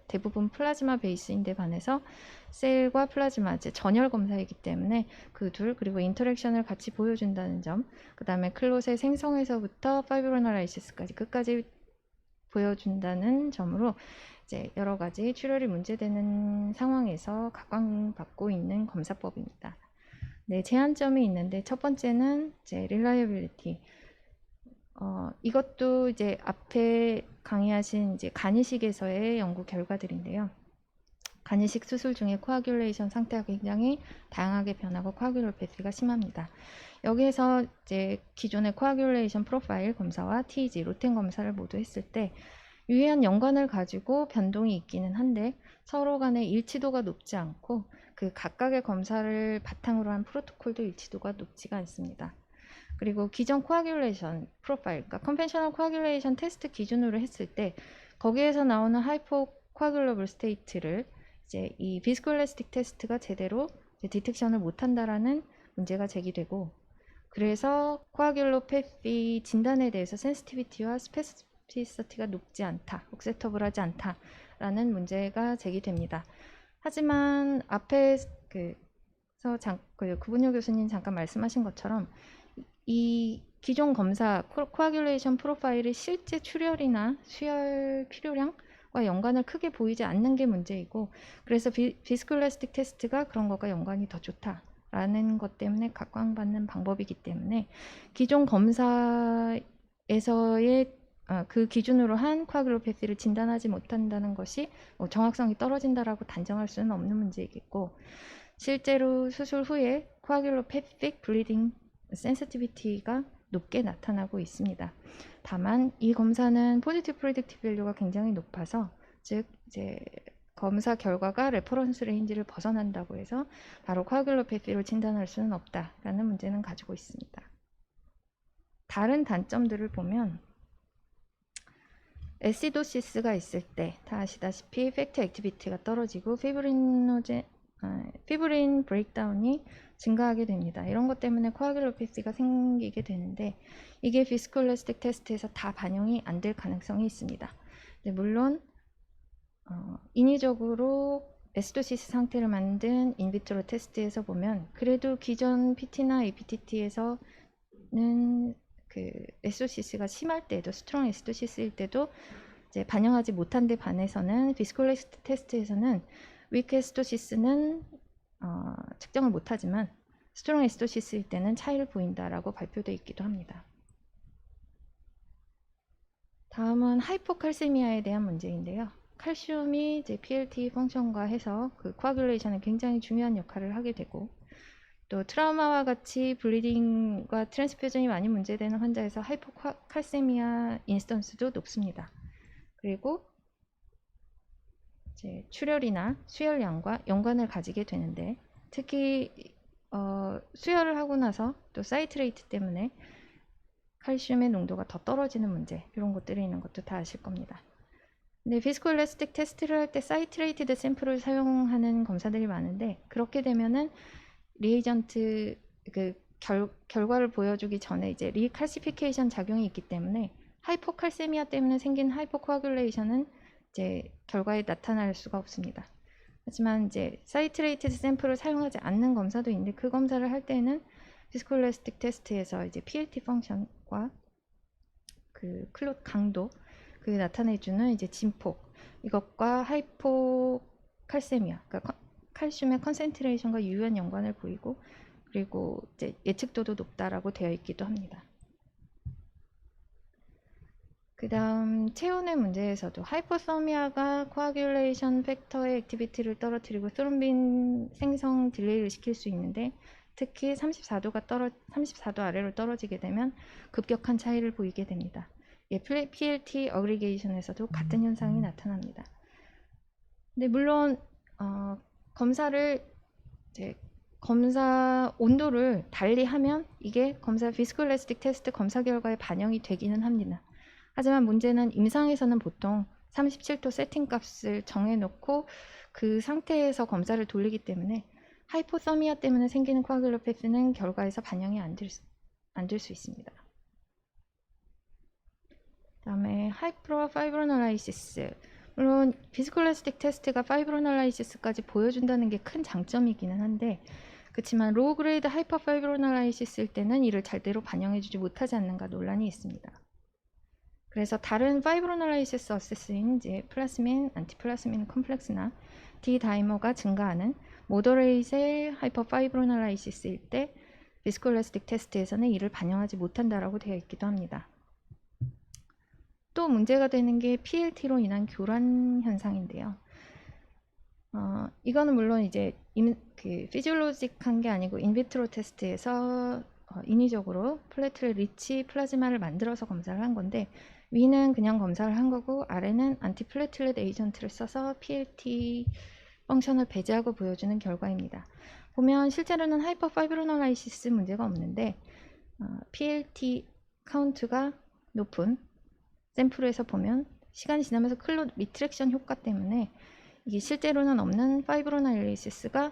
대부분 플라즈마 베이스인데 반해서 셀과 플라즈마, 이제 전열 검사이기 때문에 그 둘, 그리고 인터랙션을 같이 보여준다는 점, 그 다음에 클롯의 생성에서부터 파이브로널라이시스까지 끝까지 보여준다는 점으로 이제 여러 가지 출혈이 문제되는 상황에서 각광받고 있는 검사법입니다. 네, 제한점이 있는데 첫 번째는 이제 릴라이어빌리티. 이것도 이제 앞에 강의하신 이제 간이식에서의 연구 결과들인데요. 간이식 수술 중에 코아귤레이션 상태가 굉장히 다양하게 변하고 코아귤로패시가 심합니다. 여기에서 이제 기존의 코아귤레이션 프로파일 검사와 TEG, 로텐 검사를 모두 했을 때 유의한 연관을 가지고 변동이 있기는 한데 서로 간의 일치도가 높지 않고 그 각각의 검사를 바탕으로 한 프로토콜도 일치도가 높지가 않습니다. 그리고 기존 코아귤레이션 프로파일, 그러니까 컨벤셔널 코아귤레이션 테스트 기준으로 했을 때 거기에서 나오는 하이포 코아귤러블 스테이트를 이제 이 비스콜레스틱 테스트가 제대로 디텍션을 못한다라는 문제가 제기되고 그래서 코아귤로패시 진단에 대해서 센시티비티와 스페시시티가 높지 않다, 억셉터블하지 않다라는 문제가 제기됩니다. 하지만 앞에 구분효 교수님 잠깐 말씀하신 것처럼 이 기존 검사 코아귤레이션 프로파일이 실제 출혈이나 수혈 필요량과 연관을 크게 보이지 않는 게 문제이고 그래서 비스콜레스틱 테스트가 그런 것과 연관이 더 좋다라는 것 때문에 각광받는 방법이기 때문에 기존 검사에서의 그 기준으로 한 코아귤로패시를 진단하지 못한다는 것이 정확성이 떨어진다라고 단정할 수는 없는 문제이겠고 실제로 수술 후에 코아귤로패시 블리딩 센시티비티가 높게 나타나고 있습니다. 다만 이 검사는 포지티브 프리딕티브 밸류가 굉장히 높아서 즉 이제 검사 결과가 레퍼런스 레인지를 벗어난다고 해서 바로 코아귤로패시로 진단할 수는 없다라는 문제는 가지고 있습니다. 다른 단점들을 보면 에시도시스가 있을 때 다 아시다시피 팩터 액티비티가 떨어지고 피브린 브레이크다운이 증가하게 됩니다. 이런 것 때문에 코아귤로패시가 생기게 되는데 이게 비스콜레스틱 테스트에서 다 반영이 안 될 가능성이 있습니다. 물론 인위적으로 에시도시스 상태를 만든 인비트로 테스트에서 보면 그래도 기존 PT나 APTT에서는 그 에시도시스가 심할 때도 스트롱 에시도시스일 때도 이제 반영하지 못한 데 반해서는 비스콜레스틱 테스트에서는 위크 에시도시스는 측정을 못하지만 스트롱 에시도시스일 때는 차이를 보인다라고 발표되어 있기도 합니다. 다음은 하이포칼세미아에 대한 문제인데요. 칼슘이 이제 PLT 펑션과 해서 그 코아귤레이션에 굉장히 중요한 역할을 하게 되고 또 트라우마와 같이 블리딩과 트랜스퓨전이 많이 문제되는 환자에서 하이포칼세미아 인스턴스도 높습니다. 그리고 이제 출혈이나 수혈량과 연관을 가지게 되는데 특히 수혈을 하고 나서 또 사이트레이트 때문에 칼슘의 농도가 더 떨어지는 문제 이런 것들이 있는 것도 다 아실 겁니다. 근데 비스콜레스틱 테스트를 할 때 사이트레이티드 샘플을 사용하는 검사들이 많은데 그렇게 되면은 리에이전트 결과를 보여주기 전에 이제 리칼시피케이션 작용이 있기 때문에 하이포칼세미아 때문에 생긴 하이포코아귤레이션은 이제 결과에 나타날 수가 없습니다. 하지만 이제 사이트레이티드 샘플을 사용하지 않는 검사도 있는데 그 검사를 할 때는 비스콜레스틱 테스트에서 이제 PLT 펑션과 그 클롯 강도 그 나타내주는 이제 진폭 이것과 하이포칼세미아 그러니까 칼슘의 컨센트레이션과 유효한 연관을 보이고 그리고 이제 예측도도 높다라고 되어 있기도 합니다. 그 다음 체온의 문제에서도 하이포서미아가 코아귤레이션 팩터의 액티비티를 떨어뜨리고 스롬빈 생성 딜레이를 시킬 수 있는데 특히 34도 아래로 떨어지게 되면 급격한 차이를 보이게 됩니다. PLT 어그리게이션에서도 같은 현상이 나타납니다. 근데 물론 검사 온도를 달리하면 이게 검사 비스콜레스틱 테스트 검사 결과에 반영이 되기는 합니다. 하지만 문제는 임상에서는 보통 37도 세팅 값을 정해놓고 그 상태에서 검사를 돌리기 때문에 하이포서미아 때문에 생기는 코아귤로패스는 결과에서 반영이 안 될 수 있습니다. 그다음에 하이프로파이브로널라이시스 물론 비스콜레스틱 테스트가 파이브로널라이시스까지 보여준다는 게 큰 장점이기는 한데 그렇지만 로우 그레이드 하이퍼파이브로널라이시스일 때는 이를 제대로 반영해주지 못하지 않는가 논란이 있습니다. 그래서 다른 파이브로널라이시스 어세스인 이제 플라스민, 안티플라스민 컴플렉스나 디다이머가 증가하는 모더레이트의 하이퍼파이브로널라이시스일 때 비스콜레스틱 테스트에서는 이를 반영하지 못한다라고 되어 있기도 합니다. 또 문제가 되는 게 PLT로 인한 교란 현상인데요. 이거는 물론 이제 피지올로직한 게 아니고 인비트로 테스트에서 인위적으로 플래틀렛 리치 플라즈마를 만들어서 검사를 한 건데 위는 그냥 검사를 한 거고 아래는 안티플래틀렛 에이전트를 써서 PLT 펑션을 배제하고 보여주는 결과입니다. 보면 실제로는 하이퍼파이브로널라이시스 문제가 없는데 PLT 카운트가 높은 샘플에서 보면 시간이 지나면서 클롯 리트랙션 효과 때문에 이게 실제로는 없는 파이브로널라이시스가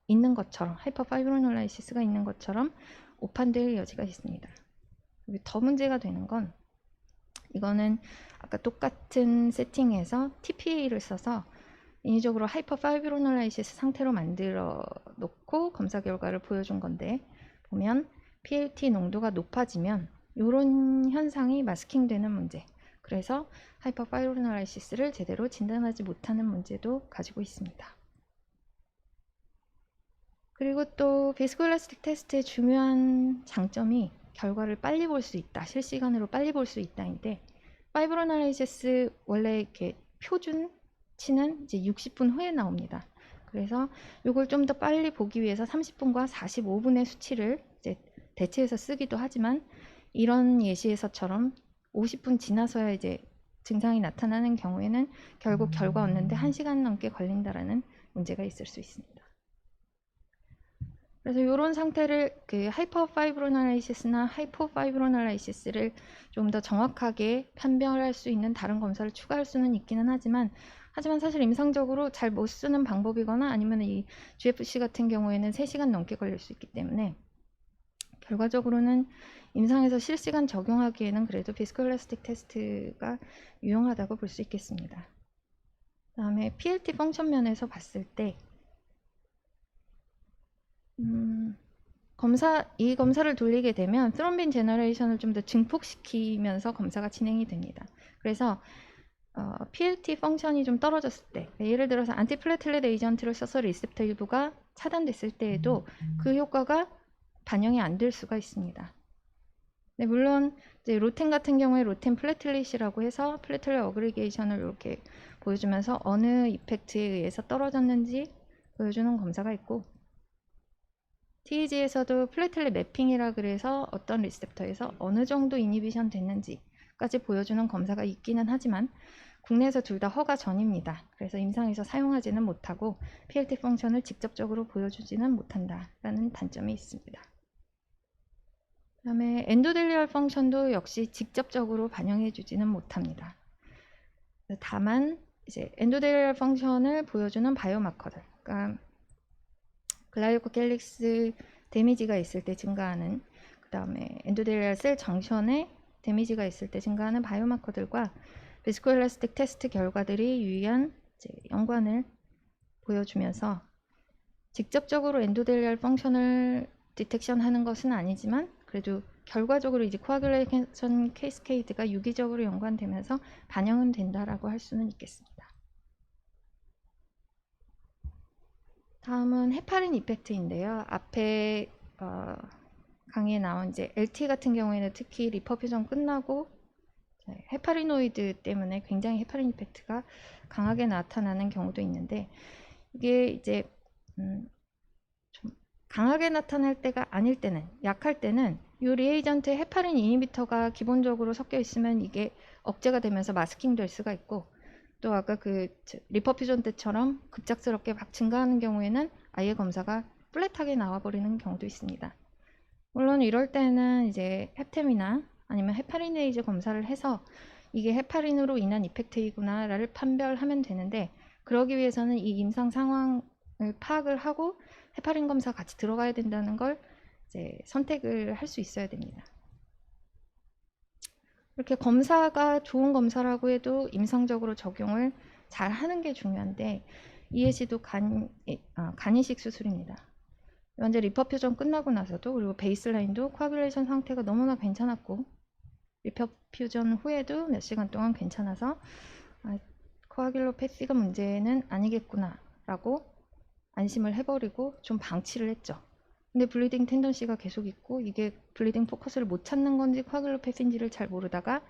있는 것처럼 하이퍼파이브로널라이시스가 있는 것처럼 오판될 여지가 있습니다. 더 문제가 되는 건 이거는 아까 똑같은 세팅에서 TPA를 써서 인위적으로 하이퍼파이브로널라이시스 상태로 만들어 놓고 검사 결과를 보여준 건데 보면 PLT 농도가 높아지면 이런 현상이 마스킹되는 문제 그래서 하이퍼파이브로널라이시스를 제대로 진단하지 못하는 문제도 가지고 있습니다. 그리고 또 비스콜레스틱 테스트의 중요한 장점이 결과를 빨리 볼 수 있다, 실시간으로 빨리 볼 수 있다인데 파이브로널라이시스 원래 이렇게 표준치는 이제 60분 후에 나옵니다. 그래서 이걸 좀 더 빨리 보기 위해서 30분과 45분의 수치를 이제 대체해서 쓰기도 하지만 이런 예시에서처럼 50분 지나서야 이제 증상이 나타나는 경우에는 결국 결과 얻는데 1시간 넘게 걸린다라는 문제가 있을 수 있습니다. 그래서 이런 상태를 하이퍼파이브로널라이시스나 하이포파이브로널라이시스를 좀 더 정확하게 판별할 수 있는 다른 검사를 추가할 수는 있기는 하지만 사실 임상적으로 잘 못 쓰는 방법이거나 아니면 이 GFC 같은 경우에는 3시간 넘게 걸릴 수 있기 때문에 결과적으로는 임상에서 실시간 적용하기에는 그래도 비스콜레스틱 테스트가 유용하다고 볼 수 있겠습니다. 그다음에 PLT 펑션 면에서 봤을 때 이 검사를 돌리게 되면 스롬빈 제너레이션을 좀 더 증폭시키면서 검사가 진행이 됩니다. 그래서 PLT 펑션이 좀 떨어졌을 때 예를 들어서 안티플래틀렛 에이전트를 써서 리셉터 일부가 차단됐을 때에도 그 효과가 반영이 안 될 수가 있습니다. 네, 물론 이제 로텐 같은 경우에 로텐 플래틀릿이라고 해서 플래틀렛 어그리게이션을 이렇게 보여주면서 어느 이펙트에 의해서 떨어졌는지 보여주는 검사가 있고 TEG에서도 플래틀렛 매핑이라 그래서 어떤 리셉터에서 어느 정도 이니비션 됐는지까지 보여주는 검사가 있기는 하지만 국내에서 둘 다 허가 전입니다. 그래서 임상에서 사용하지는 못하고 PLT 펑션을 직접적으로 보여주지는 못한다라는 단점이 있습니다. 그다음에 엔도델리얼 펑션도 역시 직접적으로 반영해주지는 못합니다. 다만 이제 엔도델리얼 펑션을 보여주는 바이오마커들, 그러니까 글라이코캘릭스 데미지가 있을 때 증가하는, 그 다음에 엔도델리얼 셀 정션에 데미지가 있을 때 증가하는 바이오마커들과 비스콜레스틱 테스트 결과들이 유의한 연관을 보여주면서 직접적으로 엔도델리알 펑션을 디텍션 하는 것은 아니지만 그래도 결과적으로 이제 코아귤레이션 캐스케이드가 유기적으로 연관되면서 반영은 된다라고 할 수는 있겠습니다. 다음은 헤파린 이펙트인데요. 앞에 강의에 나온 이제 LT 같은 경우에는 특히 리퍼퓨전 끝나고 헤파리노이드 때문에 굉장히 헤파린 이펙트가 강하게 나타나는 경우도 있는데 이게 이제 좀 강하게 나타날 때가 아닐 때는 약할 때는 이 리에이전트에 헤파린 이니비터가 기본적으로 섞여 있으면 이게 억제가 되면서 마스킹 될 수가 있고 또 아까 그 리퍼퓨전 때처럼 급작스럽게 막 증가하는 경우에는 아예 검사가 플랫하게 나와버리는 경우도 있습니다. 물론 이럴 때는 이제 헵템이나 아니면 헤파리네이즈 검사를 해서 이게 헤파린으로 인한 이펙트이구나를 판별하면 되는데 그러기 위해서는 이 임상 상황을 파악을 하고 헤파린 검사 같이 들어가야 된다는 걸 이제 선택을 할 수 있어야 됩니다. 이렇게 검사가 좋은 검사라고 해도 임상적으로 적용을 잘 하는 게 중요한데 ESC도 간이식 수술입니다. 현재 리퍼퓨전 끝나고 나서도 그리고 베이스라인도 코아귤레이션 상태가 너무나 괜찮았고 리퍼퓨전 후에도 몇 시간 동안 괜찮아서 코아귤로패시가 문제는 아니겠구나 라고 안심을 해버리고 좀 방치를 했죠. 근데 블리딩 텐던시가 계속 있고 이게 블리딩 포커스를 못 찾는 건지 코아귤로패시인지를 잘 모르다가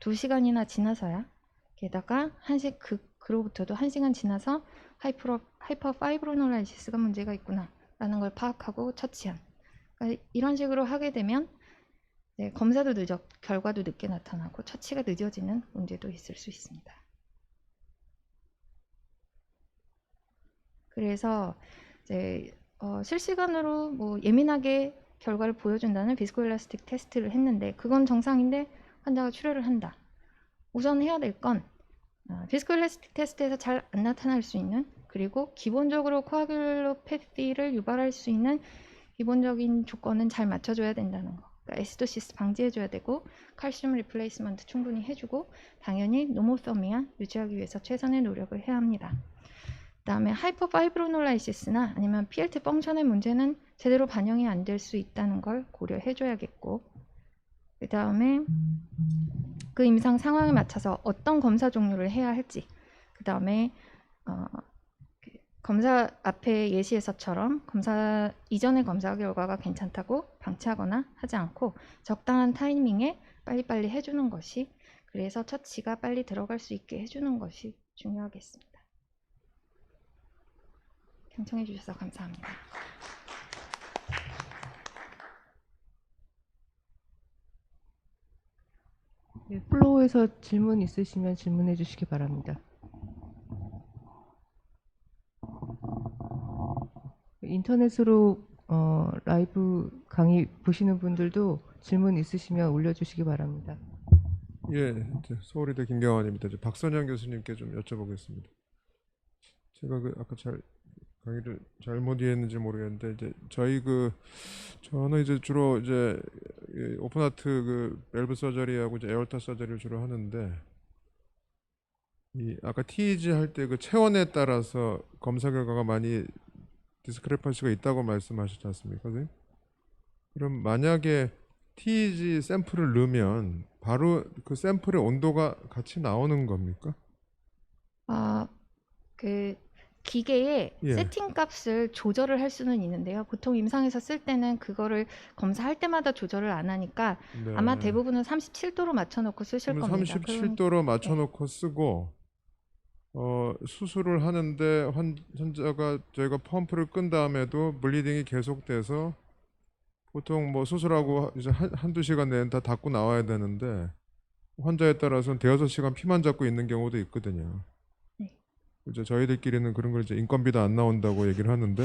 2시간이나 지나서야 게다가 그로부터도 1시간 지나서 하이퍼파이브로놀라이시스가 문제가 있구나 라는 걸 파악하고 처치한 그러니까 이런 식으로 하게 되면 검사도 결과도 늦게 나타나고 처치가 늦어지는 문제도 있을 수 있습니다. 그래서 이제 실시간으로 뭐 예민하게 결과를 보여준다는 비스코엘라스틱 테스트를 했는데 그건 정상인데 환자가 출혈을 한다. 우선 해야 될 건 비스코엘라스틱 테스트에서 잘 안 나타날 수 있는 그리고 기본적으로 코아귤로패시를 유발할 수 있는 기본적인 조건은 잘 맞춰줘야 된다는 거. 그러니까 에시도시스 방지해줘야 되고 칼슘 리플레이스먼트 충분히 해주고 당연히 노모서미아 유지하기 위해서 최선의 노력을 해야 합니다. 그 다음에 하이퍼파이브로놀라이시스나 아니면 PLT 펑션의 문제는 제대로 반영이 안 될 수 있다는 걸 고려해줘야겠고 그 다음에 그 임상 상황에 맞춰서 어떤 검사 종류를 해야 할지 그 다음에 검사 앞에 예시에서처럼 검사 이전의 검사 결과가 괜찮다고 방치하거나 하지 않고 적당한 타이밍에 빨리빨리 해주는 것이 그래서 처치가 빨리 들어갈 수 있게 해주는 것이 중요하겠습니다. 경청해 주셔서 감사합니다. 네, 플로우에서 질문 있으시면 질문해 주시기 바랍니다. 인터넷으로 라이브 강의 보시는 분들도 질문 있으시면 올려주시기 바랍니다. 예, 서울의대 김경환입니다. 박선영 교수님께 좀 여쭤보겠습니다. 제가 아까 강의를 잘못 이해했는지 모르겠는데 저는 이제 주로 오픈하트 밸브 서저리하고 에어타 서저리를 주로 하는데 아까 TEG 할 때 그 체온에 따라서 검사 결과가 많이 디스크레펀시가 있다고 말씀하셨지 않습니까, 선생님? 그럼 만약에 TEG 샘플을 넣으면 바로 그 샘플의 온도가 같이 나오는 겁니까? 그 기계의 예. 세팅 값을 조절을 할 수는 있는데요. 보통 임상에서 쓸 때는 그거를 검사할 때마다 조절을 안 하니까 네. 아마 대부분은 37도로 맞춰놓고 쓰실 겁니다. 37도로 맞춰놓고 쓰고 수술을 하는데 환자가 저희가 펌프를 끈 다음에도 블리딩이 계속돼서 보통 뭐 수술하고 이제 한두 시간 내에 다 닦고 나와야 되는데 환자에 따라서는 대여섯 시간 피만 잡고 있는 경우도 있거든요. 네. 이제 저희들끼리는 그런 걸 이제 인건비도 안 나온다고 얘기를 하는데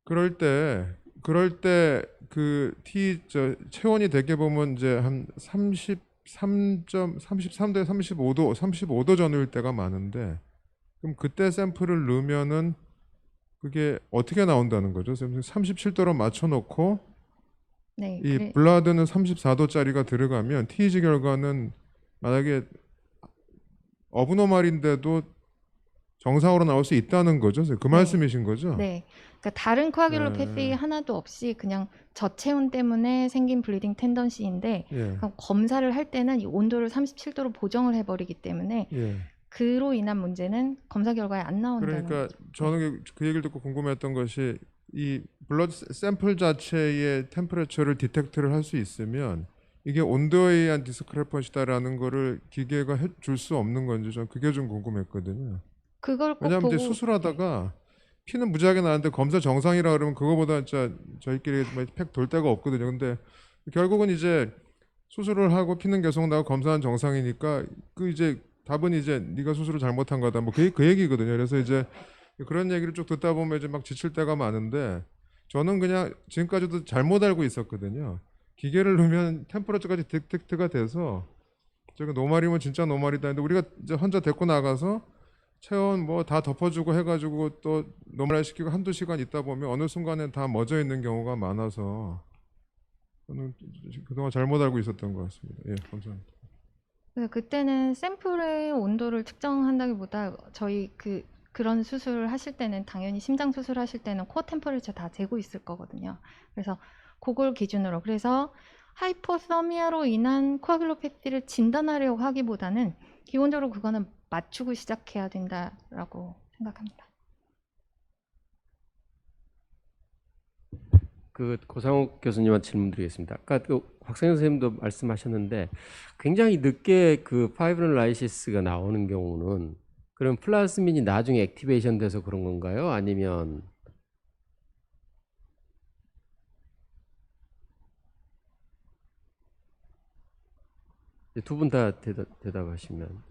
그럴 때 그 체온이 되게 보면 이제 한 33도, 35도 전후일 때가 많은데 그럼 그때 샘플을 넣으면은 그게 어떻게 나온다는 거죠? 37도로 맞춰놓고 네, 이 블라드는 34도짜리가 들어가면 TEG 결과는 만약에 어브노말인데도 정상으로 나올 수 있다는 거죠. 그 네. 말씀이신 거죠? 네. 그러니까 다른 코아귤로패시 네. 하나도 없이 그냥 저체온 때문에 생긴 블리딩 텐던시인데 예. 그럼 검사를 할 때는 이 온도를 37도로 보정을 해버리기 때문에 예. 그로 인한 문제는 검사 결과에 안 나온다는 그러니까 거죠. 저는 그 얘기를 듣고 궁금했던 것이 이 블러드 샘플 자체의 템퍼레처를 디텍트를 할 수 있으면 이게 온도에 의한 디스크레펀시다라는 거를 기계가 줄 수 없는 건지 전 그게 좀 궁금했거든요. 그걸 꼭 왜냐하면 보고 이제 수술하다가 피는 무지하게 나는데 검사 정상이라 그러면 그거보다 진짜 저희끼리 팩 돌 데가 없거든요. 근데 결국은 이제 수술을 하고 피는 계속 나고 검사는 정상이니까 그 이제 답은 이제 네가 수술을 잘못한 거다. 뭐 그 얘기거든요. 그래서 이제 그런 얘기를 쭉 듣다 보면 이제 막 지칠 때가 많은데 저는 그냥 지금까지도 잘못 알고 있었거든요. 기계를 넣으면 템퍼러처까지 딕트가 돼서 저기 노말이면 진짜 노말이다. 근데 우리가 이제 환자 데리고 나가서 체온 뭐 다 덮어주고 해가지고 또 노멀화 시키고 한두 시간 있다 보면 어느 순간엔 다 멎어 있는 경우가 많아서 저는 그동안 잘못 알고 있었던 것 같습니다. 예, 감사합니다. 그래서 그때는 샘플의 온도를 측정한다기보다 저희 그런 수술을 하실 때는 당연히 심장 수술하실 때는 코어 템퍼레처 다 재고 있을 거거든요. 그래서 그걸 기준으로 그래서 하이포서미아로 인한 코아귤로패티를 진단하려고 하기보다는 기본적으로 그거는 맞추고 시작해야 된다라고 생각합니다. 그 고상욱 교수님한테 질문드리겠습니다. 아까 그 곽상현 선생님도 말씀하셨는데 굉장히 늦게 그 파이브럴 라이시스가 나오는 경우는 그럼 플라스민이 나중에 액티베이션 돼서 그런 건가요? 아니면 두 분 다 대답하시면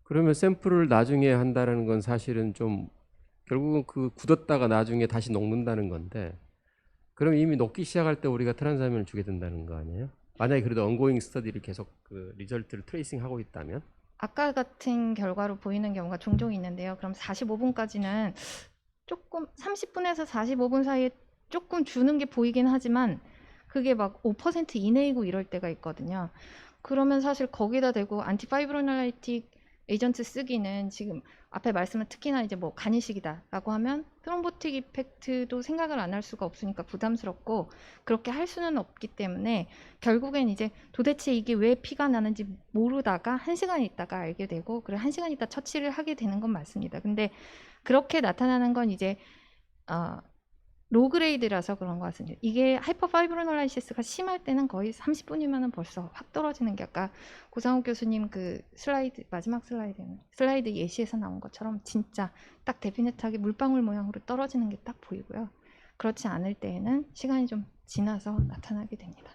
그러면 샘플을 나중에 한다는 건 사실은 좀 결국은 그 굳었다가 나중에 다시 녹는다는 건데 그럼 이미 녹기 시작할 때 우리가 트란사민을 주게 된다는 거 아니에요? 만약에 그래도 ongoing 스터디를 계속 그 리절트를 트레이싱 하고 있다면? 아까 같은 결과로 보이는 경우가 종종 있는데요. 그럼 45분까지는 조금 30분에서 45분 사이에 조금 주는 게 보이긴 하지만 그게 막 5% 이내이고 이럴 때가 있거든요. 그러면 사실 거기다 대고 안티파이브로널라이틱 에이전트 쓰기는 지금 앞에 말씀은 특히나 이제 뭐 간이식이다라고 하면 트롬보틱 이펙트도 생각을 안 할 수가 없으니까 부담스럽고 그렇게 할 수는 없기 때문에 결국엔 이제 도대체 이게 왜 피가 나는지 모르다가 1시간 있다가 알게 되고 그래 1시간 있다 처치를 하게 되는 건 맞습니다. 근데 그렇게 나타나는 건 이제 로그레이드라서 그런 것 같습니다. 이게 하이퍼파이브로널라이시스가 심할 때는 거의 30분이면 벌써 확 떨어지는 게 아까 고상욱 교수님 그 슬라이드 마지막 슬라이드 예시에서 나온 것처럼 진짜 딱 데피니트하게 물방울 모양으로 떨어지는 게 딱 보이고요. 그렇지 않을 때에는 시간이 좀 지나서 나타나게 됩니다.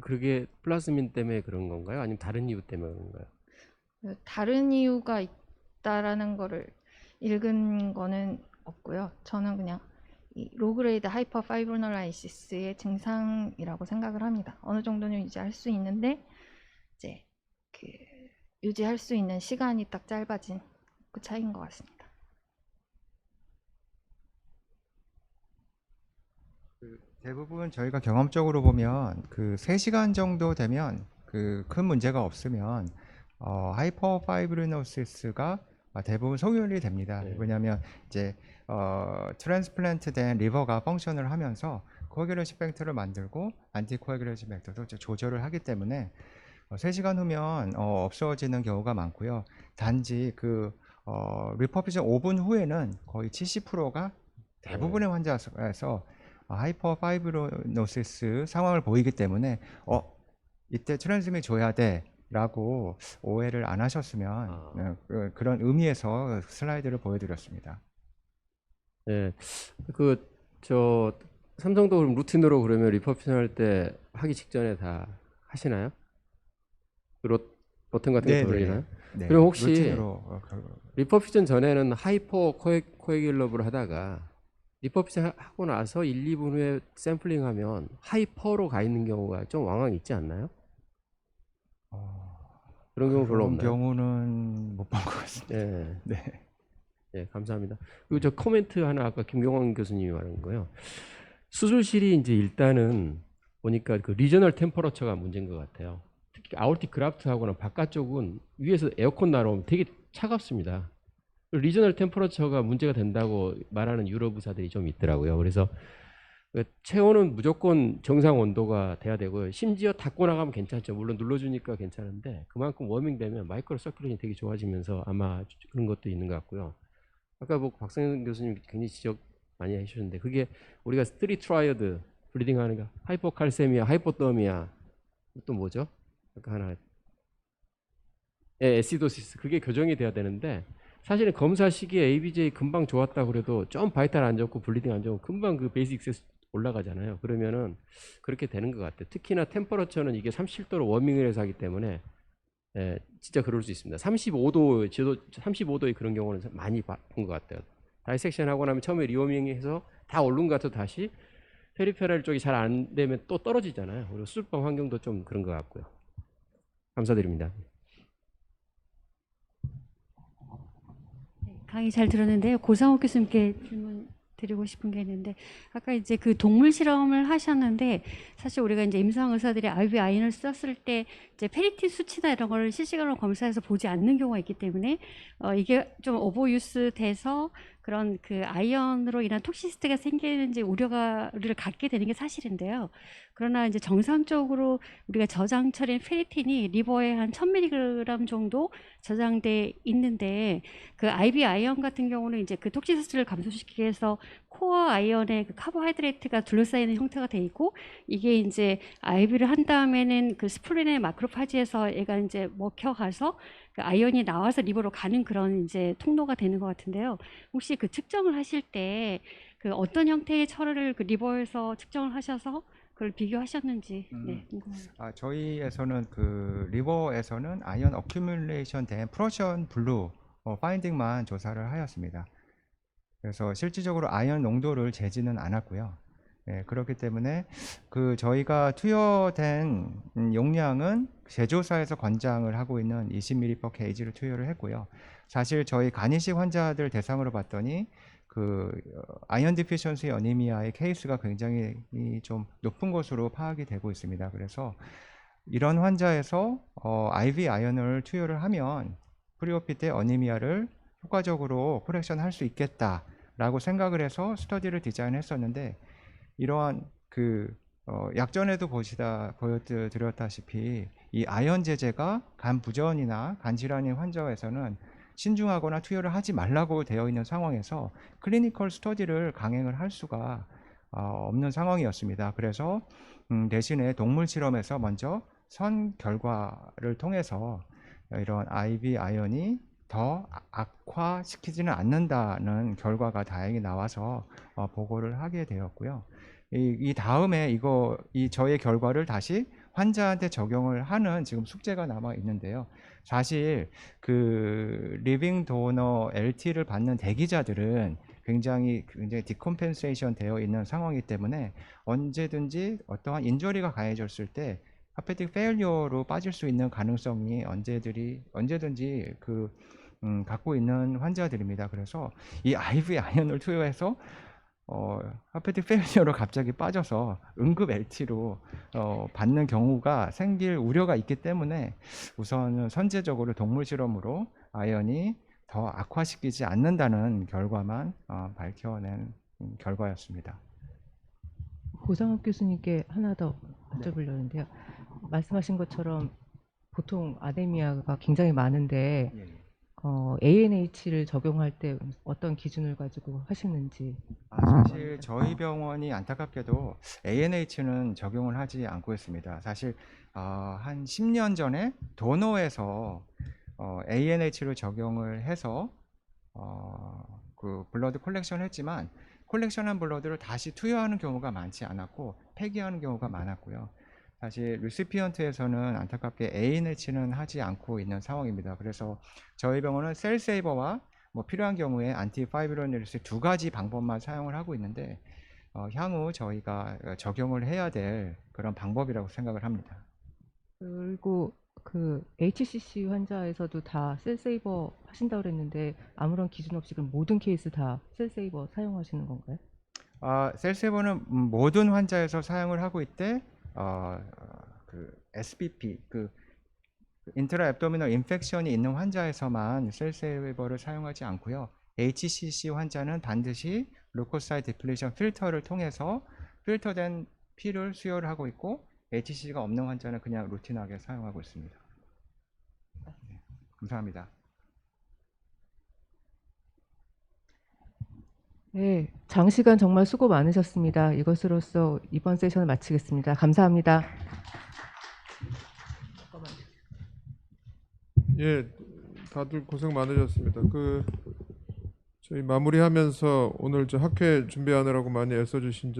그게 플라스민 때문에 그런 건가요? 아니면 다른 이유 때문에 그런 건가요? 다른 이유가 있다라는 거를 읽은 거는 없고요. 저는 그냥 이 로그레이드 하이퍼파이브로널라이시스의 증상이라고 생각을 합니다. 어느 정도는 유지할 수 있는데 이제 그 유지할 수 있는 시간이 딱 짧아진 그 차이인 것 같습니다. 대부분 저희가 경험적으로 보면 그 3시간 정도 되면 그 큰 문제가 없으면 하이퍼파이브리노시스가 대부분 소멸이 됩니다. 네. 왜냐하면 이제 트랜스플란트 된 리버가 펑션을 하면서 코아귤레이션 팩터를 만들고 안티코아귤레이션 팩터도 조절을 하기 때문에 3시간 후면 없어지는 경우가 많고요. 단지 그 리퍼피전 5분 후에는 거의 70%가 대부분의 환자에서 하이퍼파이브리노시스 상황을 보이기 때문에 이때 트랜스미 줘야 돼라고 오해를 안 하셨으면 그런 의미에서 슬라이드를 보여드렸습니다. 네, 그 저 삼성도 그럼 루틴으로 그러면 리퍼피전 할 때 하기 직전에 다 하시나요? 그 버튼 같은 거 네, 돌리나요? 네. 그럼 혹시 루틴으로 리퍼피전 전에는 하이퍼 코에귤러브를 하다가 리퍼피전 하고 나서 1, 2분 후에 샘플링 하면 하이퍼로 가 있는 경우가 좀 왕왕 있지 않나요? 그런 경우 별로 그런 없나요? 경우는 못 본 것 같습니다. 예, 네. 예, 감사합니다. 그리고 저 코멘트 하나 아까 김경환 교수님이 말한 거요. 수술실이 이제 일단은 보니까 그 리저널 템퍼러처가 문제인 것 같아요. 특히 아ortic 그라프트하고는 바깥쪽은 위에서 에어컨 날아오면 되게 차갑습니다. 리저널 템퍼러처가 문제가 된다고 말하는 유럽 의사들이 좀 있더라고요. 그래서 그 체온은 무조건 정상 온도가 돼야 되고요. 심지어 닫고 나가면 괜찮죠. 물론 눌러주니까 괜찮은데 그만큼 워밍되면 마이크로 서큘레이션이 되게 좋아지면서 아마 그런 것도 있는 것 같고요. 아까 뭐 박성현 교수님 굉장히 지적 많이 해주셨는데 그게 우리가 스트리 트라이어드 블리딩 하는 거 하이포칼세미아, 하이포더미아 또 뭐죠? 아까 하나 에시도시스 그게 교정이 돼야 되는데 사실은 검사 시기에 ABJ 금방 좋았다고 그래도 좀 바이탈 안 좋고 블리딩 안 좋고 금방 그 베이직 액세스 올라가잖아요. 그러면은 그렇게 되는 것 같아요. 특히나 템퍼러처는 이게 37도로 워밍을 해서 하기 때문에 진짜 그럴 수 있습니다. 35도, 저도 35도의 그런 경우는 많이 본 것 같아요. 다이섹션 하고 나면 처음에 리워밍해서 다 오른 것 같아도 다시 페리페럴 쪽이 잘 안 되면 또 떨어지잖아요. 그리고 수술방 환경도 좀 그런 것 같고요. 감사드립니다. 강의 잘 들었는데요. 고상욱 교수님께 질문 드리고 싶은 게 있는데 아까 이제 그 동물 실험을 하셨는데 사실 우리가 이제 임상 의사들이 IVIN을 썼을 때 이제 페리틴 수치나 이런 걸 실시간으로 검사해서 보지 않는 경우가 있기 때문에 이게 좀 오버유스 돼서 그런 그 아이언으로 인한 톡시시티가 생기는지 우려를 갖게 되는 게 사실인데요. 그러나 이제 정상적으로 우리가 저장 처리한 페리틴이 리버에 한 1000mg 정도 저장돼 있는데 그 IV 아이언 같은 경우는 이제 그 톡시시티를 감소시키기 위해서 코어 아이언의 그 카보하이드레이트가 둘러싸이는 형태가 돼 있고 이게 이제 IV를 한 다음에는 그 스프린의 마크로파지에서 얘가 이제 먹혀가서 그 아이언이 나와서 리버로 가는 그런 이제 통로가 되는 것 같은데요. 혹시 그 측정을 하실 때 그 어떤 형태의 철을 그 리버에서 측정을 하셔서 그걸 비교하셨는지 네, 궁금합니다. 저희에서는 그 리버에서는 아이언 어큐뮬레이션 된 프로션 블루 파인딩만 조사를 하였습니다. 그래서 실질적으로 아이언 농도를 재지는 않았고요. 그렇기 때문에 그 저희가 투여된 용량은 제조사에서 권장을 하고 있는 20ml/kg를 투여를 했고요. 사실 저희 간이식 환자들 대상으로 봤더니 그 아이언 디피션시 어니미아의 케이스가 굉장히 좀 높은 것으로 파악이 되고 있습니다. 그래서 이런 환자에서 IV 아이언을 투여를 하면 프리오피 때 어니미아를 효과적으로 코렉션 할 수 있겠다라고 생각을 해서 스터디를 디자인했었는데 이러한 그 약전에도 보여드렸다시피 이 아연 제제가 간 부전이나 간 질환인 환자에서는 신중하거나 투여를 하지 말라고 되어 있는 상황에서 클리니컬 스터디를 강행을 할 수가 없는 상황이었습니다. 그래서 대신에 동물 실험에서 먼저 선 결과를 통해서 이런 IV 아연이 더 악화시키지는 않는다는 결과가 다행히 나와서 보고를 하게 되었고요. 이 다음에 저의 결과를 다시 환자한테 적용을 하는 지금 숙제가 남아 있는데요. 사실 그 리빙 도너 LT를 받는 대기자들은 굉장히 디컴펜세이션 되어 있는 상황이기 때문에 언제든지 어떠한 인저리가 가해졌을 때 하페틱 페일리어로 빠질 수 있는 가능성이 언제든지 갖고 있는 환자들입니다. 그래서 이 IV 아연을 투여해서 하페틱 페일리어로 갑자기 빠져서 응급 LT로 받는 경우가 생길 우려가 있기 때문에 우선은 선제적으로 동물 실험으로 아연이 더 악화시키지 않는다는 결과만 밝혀낸 결과였습니다. 고상욱 교수님께 하나 더 여쭤보려는데요. 말씀하신 것처럼 보통 아데미아가 굉장히 많은데 ANH를 적용할 때 어떤 기준을 가지고 하시는지. 사실 저희 병원이 안타깝게도 ANH는 적용을 하지 않고 있습니다. 사실 한 10년 전에 도너에서 ANH를 적용을 해서 그 블러드 콜렉션을 했지만 콜렉션한 블러드를 다시 투여하는 경우가 많지 않았고 폐기하는 경우가 많았고요. 사실 리시피언트에서는 안타깝게 ANH는 하지 않고 있는 상황입니다. 그래서 저희 병원은 셀세이버와 뭐 필요한 경우에 안티파이브로닐스 두 가지 방법만 사용을 하고 있는데 향후 저희가 적용을 해야 될 그런 방법이라고 생각을 합니다. 그리고 그 HCC 환자에서도 다 셀세이버 하신다고 그랬는데 아무런 기준 없이 그럼 모든 케이스 다 셀세이버 사용하시는 건가요? 셀세이버는 모든 환자에서 사용을 하고 있대 그 SBP 그 인트라 앱도미널 인펙션이 있는 환자에서만 셀세이버를 사용하지 않고요. HCC 환자는 반드시 루코사이트 디플리션 필터를 통해서 필터된 피를 수혈을 하고 있고 HCC가 없는 환자는 그냥 루틴하게 사용하고 있습니다. 네, 감사합니다. 네, 장시간 정말 수고 많으셨습니다. 이것으로써 이번 세션을 마치겠습니다. 감사합니다. 예, 다들 고생 많으셨습니다. 저희 마무리하면서 오늘 저 학회 준비하느라고 많이 애써주신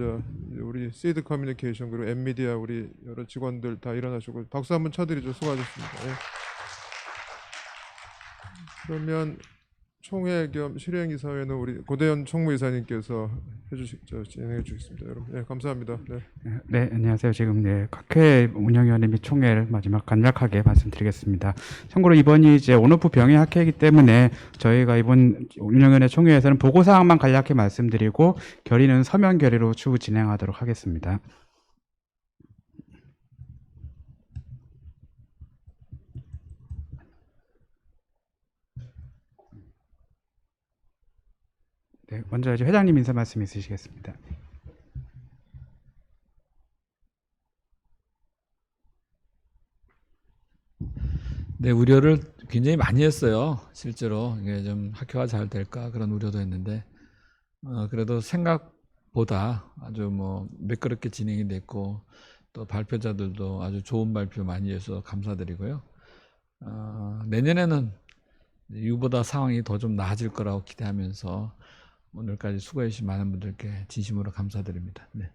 우리 시드 커뮤니케이션 그리고 엠미디아 우리 여러 직원들 다 일어나시고 박수 한번 쳐드리죠. 수고하셨습니다. 예. 그러면 총회 겸 실행이사회는 우리 고대현 총무이사님께서 진행해 주겠습니다. 여러분, 예, 감사합니다. 네. 네, 안녕하세요. 지금 학회 운영위원회 및 총회를 마지막 간략하게 말씀드리겠습니다. 참고로 이번이 이제 온오프 병행 학회이기 때문에 저희가 이번 운영위원회 총회에서는 보고 사항만 간략히 말씀드리고 결의는 서면 결의로 추후 진행하도록 하겠습니다. 네, 먼저 이제 회장님 인사 말씀 있으시겠습니다. 네, 우려를 굉장히 많이 했어요. 실제로 이게 좀 학회가 잘 될까 그런 우려도 했는데 그래도 생각보다 아주 매끄럽게 진행이 됐고 또 발표자들도 아주 좋은 발표 많이 해서 감사드리고요. 내년에는 이보다 상황이 더 좀 나아질 거라고 기대하면서 오늘까지 수고해 주신 많은 분들께 진심으로 감사드립니다. 네.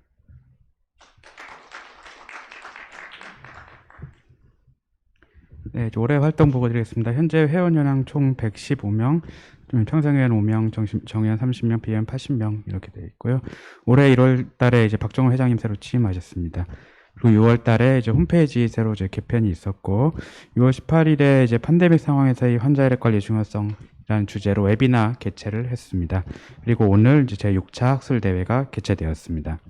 네, 올해 활동 보고 드리겠습니다. 현재 회원 연항 총 115명, 평생회원 5명, 정회원 30명, 비회원 80명 이렇게 되어 있고요. 올해 1월 달에 이제 박정호 회장님 새로 취임하셨습니다. 그리고 6월 달에 이제 홈페이지 새로 이제 개편이 있었고, 6월 18일에 이제 팬데믹 상황에서의 환자 혈액 관리 중요성이라는 주제로 웨비나 개최를 했습니다. 그리고 오늘 이제 제6차 학술 대회가 개최되었습니다.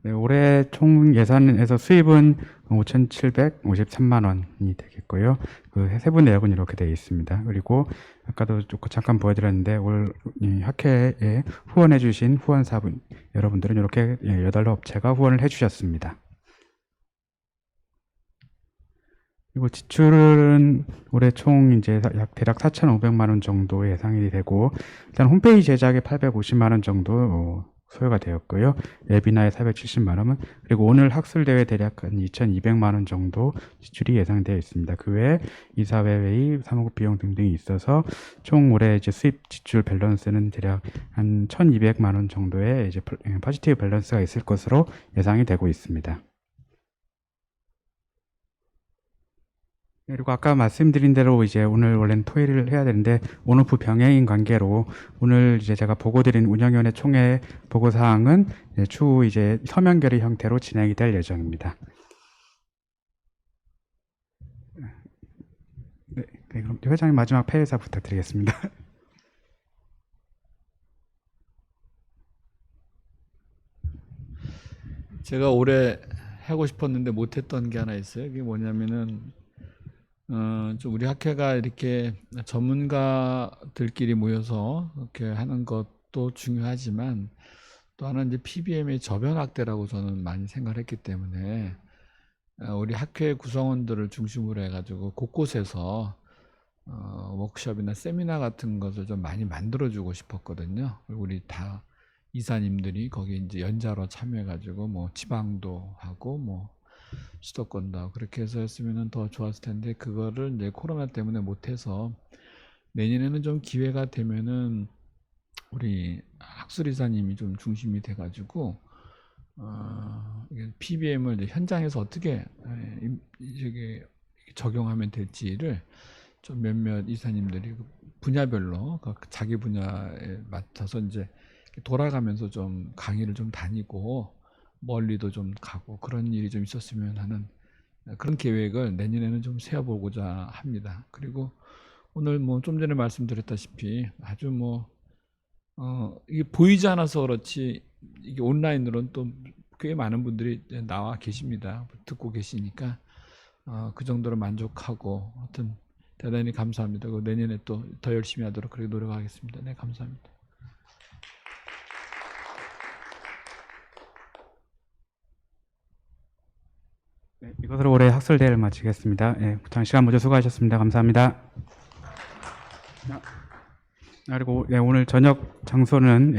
네, 올해 총 예산에서 수입은 5,753만 원이 되겠고요. 그 세부 내역은 이렇게 되어 있습니다. 그리고 아까도 잠깐 보여드렸는데 올 학회에 후원해주신 후원사분 여러분들은 이렇게 8업체가 후원을 해주셨습니다. 그리고 지출은 올해 총 이제 대략 4,500만 원 정도 예상이 되고 일단 홈페이지 제작에 850만 원 정도 소요가 되었고요. 웨비나에 470만 원, 그리고 오늘 학술대회 대략 한 2,200만 원 정도 지출이 예상되어 있습니다. 그 외에 이사회 회의, 사무국 비용 등등이 있어서 총 올해 이제 수입 지출 밸런스는 대략 한 1,200만 원 정도의 이제 포지티브 밸런스가 있을 것으로 예상이 되고 있습니다. 그리고 아까 말씀드린 대로 이제 오늘 원래는 토의를 해야 되는데 온오프 병행인 관계로 오늘 이제 제가 보고드린 운영위원회 총회 보고사항은 추후 이제 서면 결의 형태로 진행이 될 예정입니다. 네, 그럼 회장님 마지막 폐회사 부탁드리겠습니다. 제가 올해 하고 싶었는데 못했던 게 하나 있어요. 그게 뭐냐면은 좀 우리 학회가 이렇게 전문가들끼리 모여서 이렇게 하는 것도 중요하지만 또 하나는 이제 PBM의 저변 확대라고 저는 많이 생각을 했기 때문에 우리 학회 구성원들을 중심으로 해가지고 곳곳에서 워크숍이나 세미나 같은 것을 좀 많이 만들어주고 싶었거든요. 그리고 우리 다 이사님들이 거기 이제 연자로 참여해가지고 지방도 하고 수도권도 하고 그렇게 해서 했으면 더 좋았을 텐데 그거를 이제 코로나 때문에 못해서 내년에는 좀 기회가 되면은 우리 학술이사님이 좀 중심이 돼가지고 PBM을 현장에서 어떻게 적용하면 될지를 좀 몇몇 이사님들이 분야별로 자기 분야에 맡아서 이제 돌아가면서 좀 강의를 좀 다니고 멀리도 좀 가고 그런 일이 좀 있었으면 하는 그런 계획을 내년에는 좀 세워보고자 합니다. 그리고 오늘 좀 전에 말씀드렸다시피 아주 이게 보이지 않아서 그렇지 이게 온라인으로는 또 꽤 많은 분들이 나와 계십니다. 듣고 계시니까 그 정도로 만족하고 하여튼 대단히 감사합니다. 그리고 내년에 또 더 열심히 하도록 그렇게 노력하겠습니다. 네, 감사합니다. 네, 이것으로 올해 학술대회를 마치겠습니다. 장시간 모두 수고하셨습니다. 감사합니다. 그리고 오늘 저녁 장소는